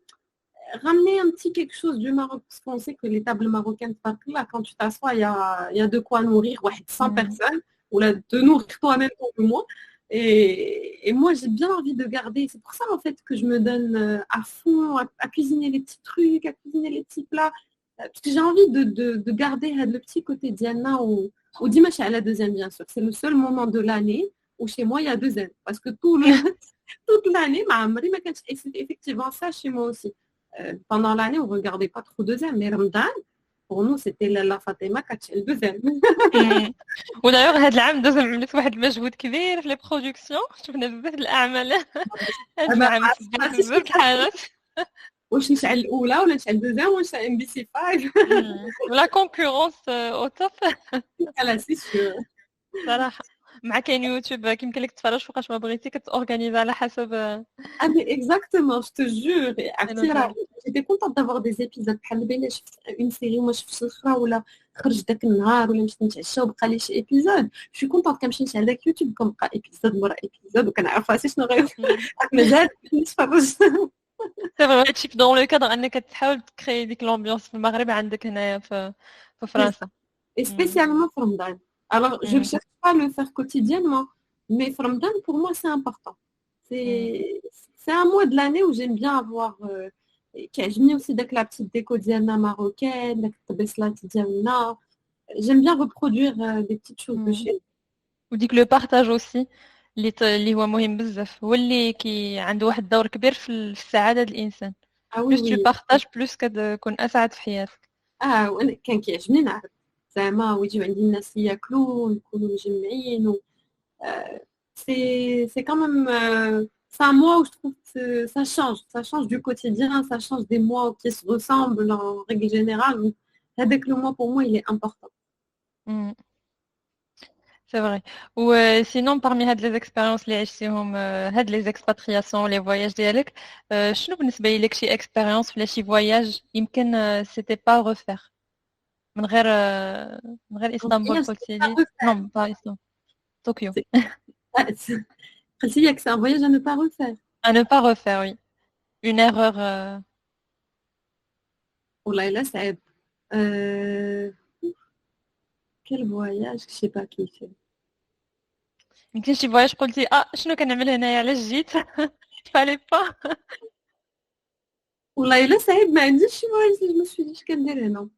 ramener un petit quelque chose du Maroc parce qu'on sait que les tables marocaines là quand tu t'assois il y a de quoi nourrir 100 personnes ou là de nourrir toi-même pour le moins. Et moi, j'ai bien envie de garder. C'est pour ça, en fait, que je me donne à fond à cuisiner les petits trucs, à cuisiner les petits plats. Parce que j'ai envie de garder le petit côté Diana au dimanche à la deuxième, bien sûr. C'est le seul moment de l'année où chez moi, il y a deuxième. Parce que toute l'année, et c'est effectivement ça chez moi aussi. Pendant l'année, on ne regardait pas trop deuxième. Mais Ramadan, pour nous, c'était la Fatima qui a le deuxième. ودايوغ هاد العام دوز عملت واحد المجهود كبير في لي برودكسيون شفنا بزاف د الاعمال هاد العام سجلت بزاف د الحاجات واش نشعل الاولى ولا نشعل دوزيام ولا نشعل ام بي سي 5 لا كونكورونس او توب لا سي سيور صراحه مع كاين يوتيوب يمكن لك تتفرج فوقاش ما بغيتي كتورغانيزي على حسب mais exactement, je te jure. J'étais contente d'avoir des épisodes. بحال بالي شفت une série وما شفتش الاخرى ولا خرج داك النهار ولا مشيت نتعشى وبقى لي شي ايبيزود شي كونطونت كنمشي نشعل داك يوتيوب كنبقى ايبيزود مورا ايبيزود وكنعرف راسي شنو مازال نتفرج سي فري هادشي دون لو كادر انك تحاول تكري ديك لومبيونس في المغرب عندك هنايا في فرنسا et spécialement pour Ramadan. Alors je ne cherche pas à le faire quotidiennement mais pour Ramadan pour moi c'est important. C'est un mois de l'année où j'aime bien avoir كيعجبني aussi داك la petite déco ديالنا marocaine داك الطبيسلات ديالنا. J'aime bien reproduire des petites choses de chez وديك لو بارطاج اوسي اللي هو مهم بزاف هو اللي عنده واحد الدور كبير في السعاده ديال الانسان بلوس تو بارطاج بلوس كتكون اسعد في حياتك وانا كان كيعجبني نعرف زعما ويجيو عندي الناس ياكلوا ويكونوا مجمعين c'est quand même c'est un mois où je trouve que ça change du quotidien, ça change des mois qui se ressemblent en règle générale. Avec le mois pour moi il est important. C'est vrai. Ou sinon parmi هاد les expériences اللي عشتيهم هاد les expatriations les voyages ديالك شنو بالنسبة لك شي expérience ولا شي voyage يمكن c'était pas à refaire من غير اسطنبول قلتي لي non pas اسطنبول طوكيو قلتي لي que c'est un voyage à ne pas refaire. À ne pas refaire, oui. Une erreur والله لا صعيب. Quel voyage je sais pas كيف يمكن شي فواياج قلتي شنو كنعمل هنايا علاش جيت فالي با والله لا صعيب ما عنديش شي voyage اللي je me suis dit كندير هنا.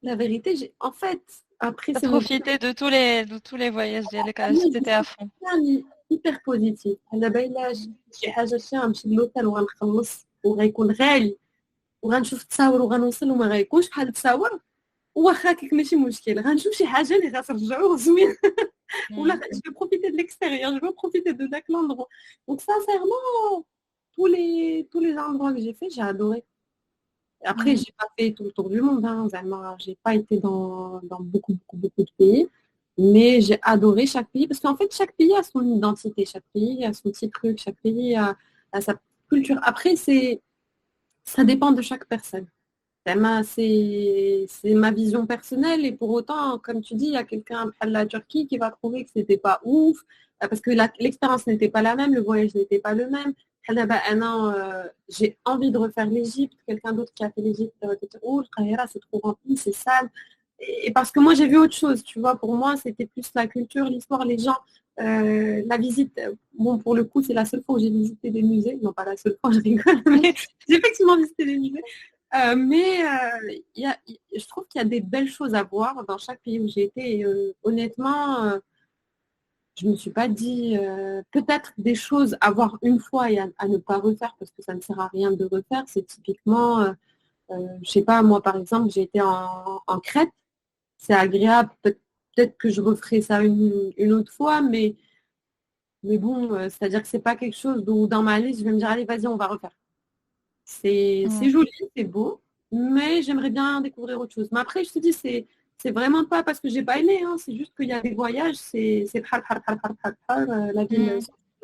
La vérité en fait après c'est profiter de tous les voyages ديالك j'étais à fond. يعني hyper positif. على بالي شي حاجه غنمشي للوطال وغنخلص وغيكون غالي وغنشوف التصاور وغنوصل وما غيكونش بحال التصاور واخا كيك ماشي مشكل غنشوف شي حاجه اللي غترجعو زوين ولا je vais profiter de l'extérieur, je vais profiter de chaque endroit. Donc sincèrement tous les endroits que j'ai fait, j'ai adoré. Après j'ai pas fait tout le tour du monde j'ai pas été dans beaucoup de pays, mais j'ai adoré chaque pays parce qu'en fait chaque pays a son identité, chaque pays a son petit truc, chaque pays a sa culture. Après ça dépend de chaque personne. C'est ma vision personnelle et pour autant, comme tu dis, il y a quelqu'un à la Turquie qui va trouver que c'était pas ouf parce que l'expérience n'était pas la même, le voyage n'était pas le même. J'ai envie de refaire l'Égypte, quelqu'un d'autre qui a fait l'Égypte va te dire oh le Caïra c'est trop rempli, c'est sale. Et parce que moi j'ai vu autre chose, tu vois, pour moi c'était plus la culture, l'histoire, les gens, la visite. Bon pour le coup c'est la seule fois où j'ai visité des musées, non pas la seule fois, je rigole, mais j'ai effectivement visité des musées. Je trouve qu'il y a des belles choses à voir dans chaque pays où j'ai été. Et, honnêtement, je me suis pas dit peut-être des choses à voir une fois et à ne pas refaire parce que ça ne sert à rien de refaire. C'est typiquement, je sais pas, moi par exemple, j'ai été en Crète. C'est agréable. Peut-être que je referai ça une autre fois, mais bon, c'est-à-dire que c'est pas quelque chose où dans ma liste, je vais me dire allez, vas-y, on va refaire. C'est joli, c'est beau, mais j'aimerais bien découvrir autre chose. Mais après, je te dis, c'est vraiment pas parce que j'ai pas aimé, c'est juste qu'il y a des voyages, c'est la ville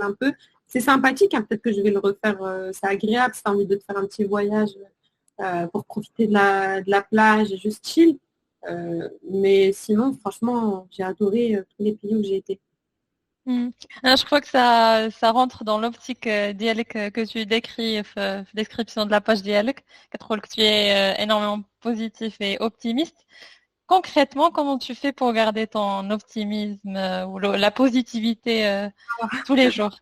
un peu. C'est sympathique, peut-être que je vais le refaire, c'est agréable, si tu as envie de te faire un petit voyage pour profiter de la plage et juste chill. Mais sinon, franchement, j'ai adoré tous les pays où j'ai été. Je crois que ça rentre dans l'optique ديالك que tu décris في description de la page ديالك كتقول que tu es énormément positif et optimiste concrètement, comment tu fais pour garder ton optimisme ou la positivité tous les jours?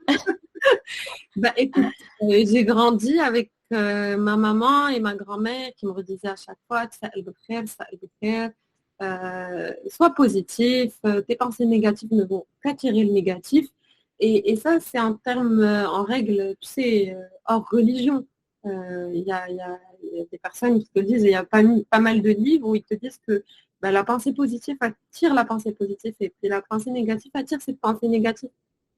Bah écoute, j'ai grandi avec ma maman et ma grand-mère qui me redisaient à chaque fois, ça elle veut faire, ça elle veut faire. Sois positif, tes pensées négatives ne vont qu'attirer le négatif. Et ça, c'est en termes, en règle, tu sais, hors religion. Il y a des personnes qui te disent, et il y a pas mal de livres où ils te disent que bah, la pensée positive attire la pensée positive et puis la pensée négative attire cette pensée négative.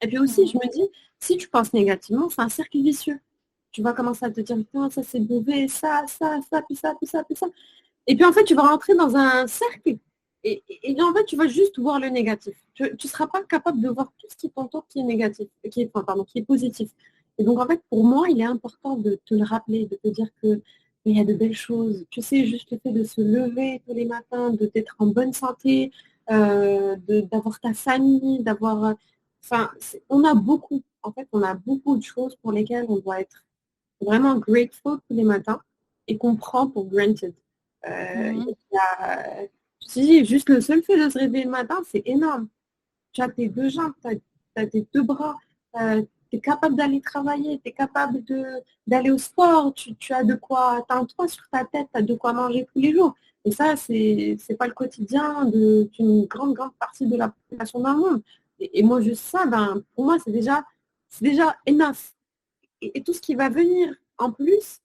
Et puis aussi, je me dis, si tu penses négativement, c'est un cercle vicieux. Tu vas commencer à te dire, putain, ça c'est mauvais, ça, puis ça, puis ça, puis ça. Et puis en fait, tu vas rentrer dans un cercle et en fait, tu vas juste voir le négatif. Tu ne seras pas capable de voir tout ce qui t'entoure qui est négatif, qui est positif. Et donc en fait, pour moi, il est important de te le rappeler, de te dire que il y a de belles choses. Tu sais, juste le fait de se lever tous les matins, d'être en bonne santé, d'avoir ta famille, d'avoir... Enfin, on a beaucoup, en fait, on a beaucoup de choses pour lesquelles on doit être vraiment grateful tous les matins et qu'on prend pour granted. Mhm. Il y a, je te dis, juste le seul fait de se réveiller le matin, c'est énorme. Tu as tes deux jambes, tu as tes deux bras, tu es capable d'aller travailler, tu es capable d'aller au sport, tu as de quoi, tu as un toit sur ta tête, tu as de quoi manger tous les jours. Et ça, c'est pas le quotidien d'une grande, grande partie de la population d'un monde. Et moi, juste ça, ben, pour moi, c'est déjà enough. Et tout ce qui va venir en plus,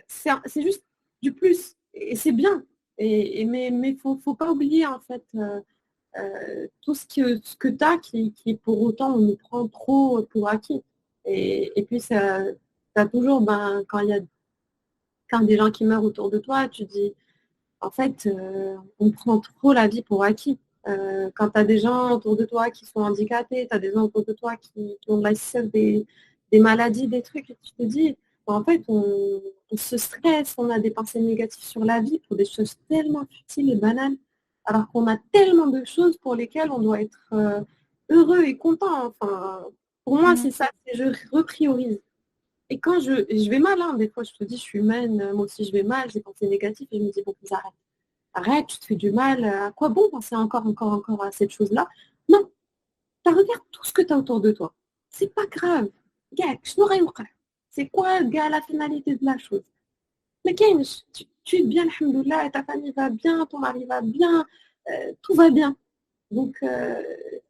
c'est juste du plus. Et c'est bien. Mais faut pas oublier, en fait, tout ce que tu as qui, pour autant, on nous prend trop pour acquis. Et puis, ça, as toujours, ben, quand des gens qui meurent autour de toi, tu dis, en fait, on prend trop la vie pour acquis. Quand tu as des gens autour de toi qui sont handicapés, tu as des gens autour de toi qui ont de des maladies, des trucs, et tu te dis, en fait, on se stresse, on a des pensées négatives sur la vie pour des choses tellement futiles et banales, alors qu'on a tellement de choses pour lesquelles on doit être heureux et content. Enfin, pour moi, c'est Mhm. ça, je repriorise. Et quand je vais mal, hein, des fois, je te dis, je suis humaine, moi aussi, je vais mal, j'ai des pensées négatives, et je me dis, bon, arrête. Arrête, tu te fais du mal, à quoi bon penser encore à cette chose-là? Non, tu regarde tout ce que tu as autour de toi. C'est pas grave. Gars, c'est quoi, gars, la finalité de la chose? Mais Kench, tu es bien, alhamdoulilah, ta famille va bien, ton mari va bien, tout va bien. Donc,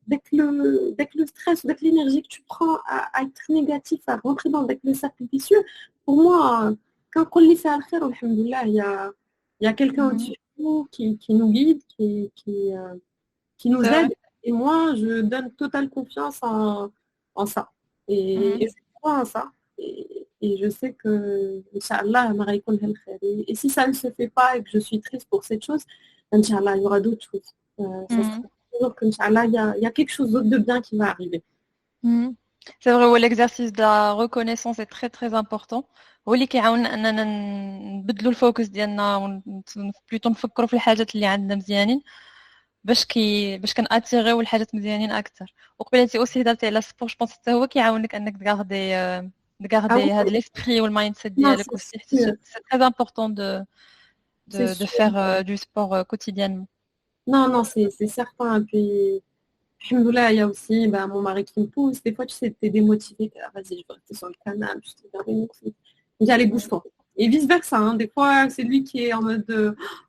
dès que le stress, dès que l'énergie que tu prends à être négatif, à rentrer dans le cercle vicieux, pour moi, quand on lit ça à alhamdoulilah, il y a quelqu'un au-dessus Mhm. de nous qui nous guide, qui nous C'est vrai. aide. Et moi, je donne totale confiance en ça. Mhm. Et je crois en ça. Et je sais que, Inch'Allah, et si ça ne se fait pas et que je suis triste pour cette chose, Inch'Allah, il y aura d'autres choses. Ça sera Mhm. toujours qu'Inch'Allah, il y a quelque chose d'autre de bien qui va arriver. Mhm. C'est vrai, ouais, l'exercice de la reconnaissance est très très important. هو اللي كيعاوننا اننا نبدلوا الفوكس ديالنا بلوتو نفكروا في الحاجات اللي عندنا مزيانين باش كناتيغيو الحاجات مزيانين اكثر. وقبيلتي اوسي هضرتي على السبور، جو بونس حتى هو كيعاونك انك Ah تغاردي هاد oui, l'esprit والمايند سيت non, ديالك c'est aussi. sûr. C'est très important C'est de sûr. faire du sport quotidiennement. Non, non, c'est certain. Et puis, alhamdoulilah, il y a aussi bah, mon mari qui me pousse. Des fois, tu sais, t'es démotivé. Ah, vas-y, je vais rester sur le canapé. Je te dis, il me dit, allez, bouge-toi. Et vice-versa. Hein. Des fois, c'est lui qui est en mode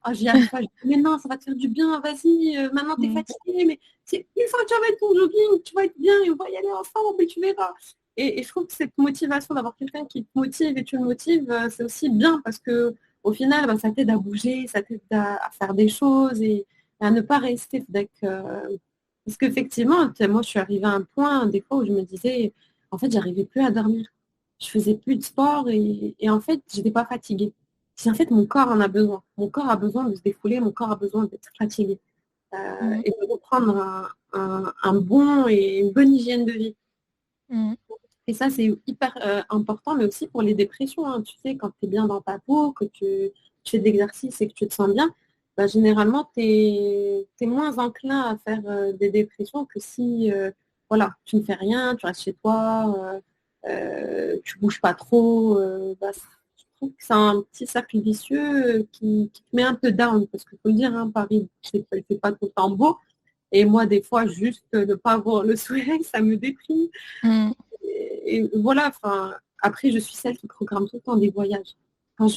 ah, j'y arrive pas. Je dis, mais non, ça va te faire du bien. Vas-y, maintenant, t'es Mhm. fatigué. Mais une fois que tu vas être ton jogging, tu vas être bien et on va y aller ensemble et tu verras. Et je trouve que cette motivation d'avoir quelqu'un qui te motive et tu le motives, c'est aussi bien parce que au final, bah, ça t'aide à bouger, ça t'aide à faire des choses et à ne pas rester avec. Parce qu'effectivement, moi, je suis arrivée à un point, des fois, où je me disais, en fait, j'arrivais plus à dormir. Je faisais plus de sport et en fait, j'étais pas fatiguée. Si en fait, mon corps en a besoin. Mon corps a besoin de se défouler, mon corps a besoin d'être fatigué. Mhm. Et de reprendre un bon et une bonne hygiène de vie. Mhm. Et ça, c'est hyper important, mais aussi pour les dépressions. Hein. Tu sais, quand tu es bien dans ta peau, que tu fais de l'exercice et que tu te sens bien, bah, généralement, tu es moins enclin à faire des dépressions que si voilà, tu ne fais rien, tu restes chez toi, tu bouges pas trop. Bah, trouve que c'est un petit cercle vicieux qui te met un peu down, parce qu'il faut le dire, hein, Paris, c'est pas tout le temps beau. Et moi, des fois, juste ne pas avoir le soleil, ça me déprime. Mm. Et voilà, enfin, après, je suis celle qui programme tout le temps des voyages. Quand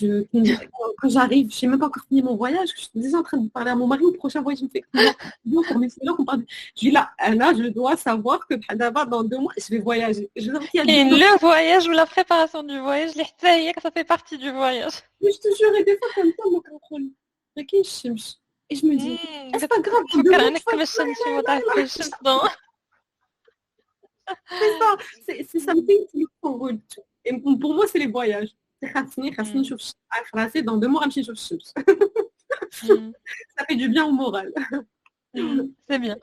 j'arrive, je n'ai même pas encore fini mon voyage, je suis déjà en train de parler à mon mari, au prochain voyage, je me fais pour mes soeurs, je dis là, je dois savoir que d'abord, dans 2 mois, je vais voyager. Et le voyage ou la préparation du voyage, ça fait partie du voyage. Mais je te jure, et des fois, comme ça, mon contrôle. Et je me dis, c'est pas grave. C'est something to look forward to. Et pour moi, c'est les voyages. Dans 2 mois, ça fait du bien au moral. C'est bien.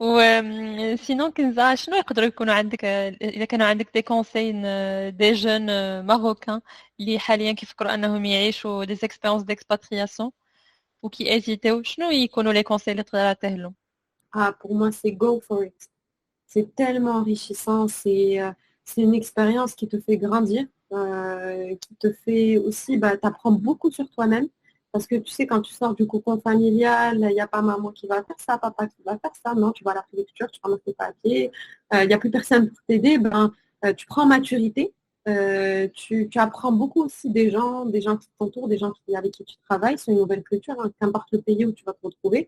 وسينون كنزة شنو يقدروا يكونوا عندك اذا كانوا عندك دي كونساي دي جون ماروكان اللي حاليا كيفكروا انهم يعيشوا دي اكسبيريونس ديكسباترياسيون وكي ايزيتيو شنو يكونوا لي كونساي اللي تقدر تعطيه لهم؟ Pour moi, c'est go for it. C'est tellement enrichissant. C'est une expérience qui te fait grandir, qui te fait aussi, t'apprends beaucoup sur toi-même. Parce que tu sais, quand tu sors du cocon familial, il n'y a pas maman qui va faire ça, papa qui va faire ça. Non, tu vas à la préfecture, tu ramasses tes papiers. Il n'y a plus personne pour t'aider. Tu prends maturité. Tu apprends beaucoup aussi des gens qui t'entourent, des gens avec qui tu travailles. C'est une nouvelle culture, hein, qu'importe le pays où tu vas te retrouver.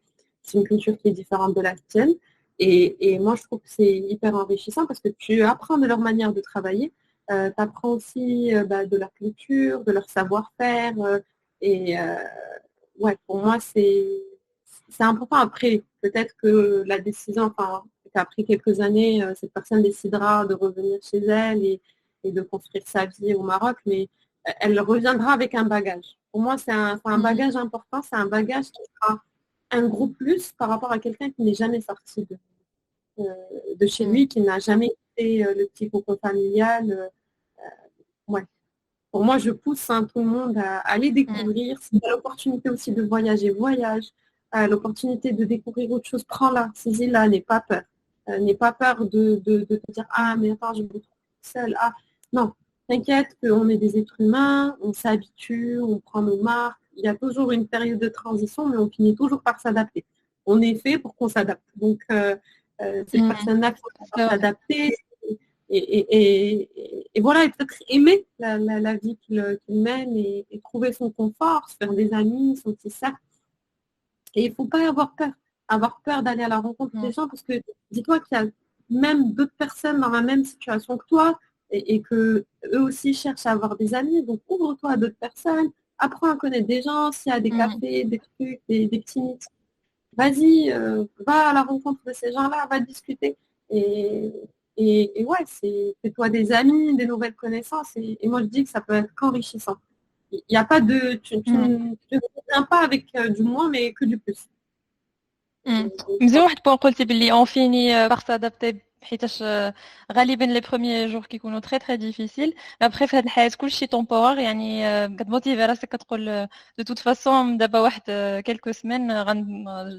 C'est une culture qui est différente de la tienne. Et moi, je trouve que c'est hyper enrichissant parce que tu apprends de leur manière de travailler. Tu apprends aussi de leur culture, de leur savoir-faire. Pour moi, c'est important. Après, peut-être que la décision, qu'après quelques années, cette personne décidera de revenir chez elle et de construire sa vie au Maroc, mais elle reviendra avec un bagage. Pour moi, c'est un bagage important, c'est un bagage qui sera un gros plus par rapport à quelqu'un qui n'est jamais sorti de chez lui, qui n'a jamais quitté le petit cocon familial. Pour moi, je pousse tout le monde à aller découvrir. Si tu as l'opportunité aussi de voyager, voyage. L'opportunité de découvrir autre chose, prends-la, saisis-la, n'aie pas peur. N'aie pas peur de te dire « Ah, mais attends, je me trouve seule. » Ah, non, t'inquiète qu'on est des êtres humains, on s'habitue, on prend nos marques. Il y a toujours une période de transition, mais on finit toujours par s'adapter. On est fait pour qu'on s'adapte. Donc, ces personnes-là qui vont s'adapter, et voilà, et peut-être aimer la vie qu'il mène et trouver son confort, se faire des amis, son petit cercle. Et il ne faut pas avoir peur d'aller à la rencontre des gens, parce que dis-toi qu'il y a même d'autres personnes dans la même situation que toi et que eux aussi cherchent à avoir des amis. Donc ouvre-toi à d'autres personnes, apprends à connaître des gens, s'il y a des cafés, des trucs, des petits meetings. Vas-y, va à la rencontre de ces gens-là, va discuter. Et ouais, fais-toi des amis, des nouvelles connaissances. Et moi, je dis que ça peut être qu'enrichissant. Il n'y a pas de... Tu ne viens pas avec du moins, mais que du plus. مزيان واحد بوان قلتي باللي اون فيني باغ سادابتي حيتاش غالبا لي بروميير جور كيكونوا تري تري ديفيسيل ابري في هاد الحياه كلشي طومبوار يعني كتموتيفي راسك كتقول دو توت فاسون دابا واحد كيلكو سيمين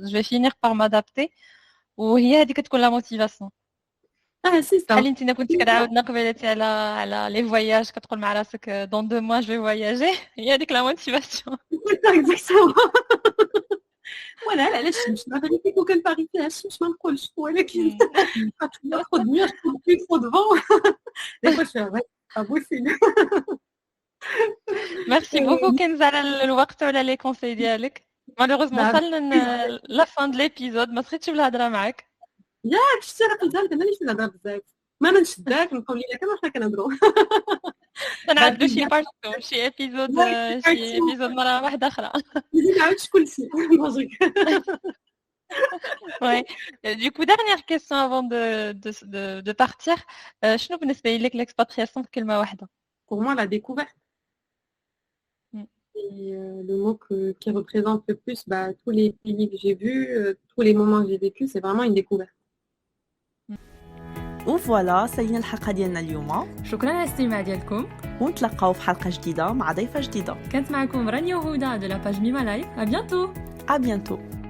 جو في فينير باغ مادابتي وهي هذه كتكون لا موتيفاسيون بحال انت كنتي كتعاودنا قبيلتي على لي فواياج كتقول مع راسك دون 2 mois جو في فواياجي هي هذيك لا موتيفاسيون ولا علاش لا فيريتي كون كان باغي فيها الشمس ما نقولش ولكن كتاخذ مية بلو فو دفون دي فوا شويه ابوسين. ميرسي بوكو كنزة على الوقت وعلى لي كونساي ديالك. مالوغوزمون وصلنا لا فان د ليبيزود ما بقيتش بالهضره معاك. ياك شتي راه قلت لك مانيش نهضر بزاف ما نشداك نقول لك كما حنا كنهضروا نعدلو شي بارت شي ابيزود مره واحده اخرى ما نعاودش كلشي Ouais. Du coup, dernière question avant de partir. شنو بالنسبة لك l'expatriation في كلمة واحدة؟ Pour moi, la découverte. Et le mot qui représente le plus tous les pays que j'ai vus, tous les moments que j'ai vécus, c'est vraiment une découverte. وفوالا سالينا الحلقة ديالنا اليوم. شكرا على الاستماع ديالكم ونتلقاو في حلقة جديدة مع ضيفة جديدة. كانت معكم رانيا وهدى de la page Mima Life. À bientôt. À bientôt.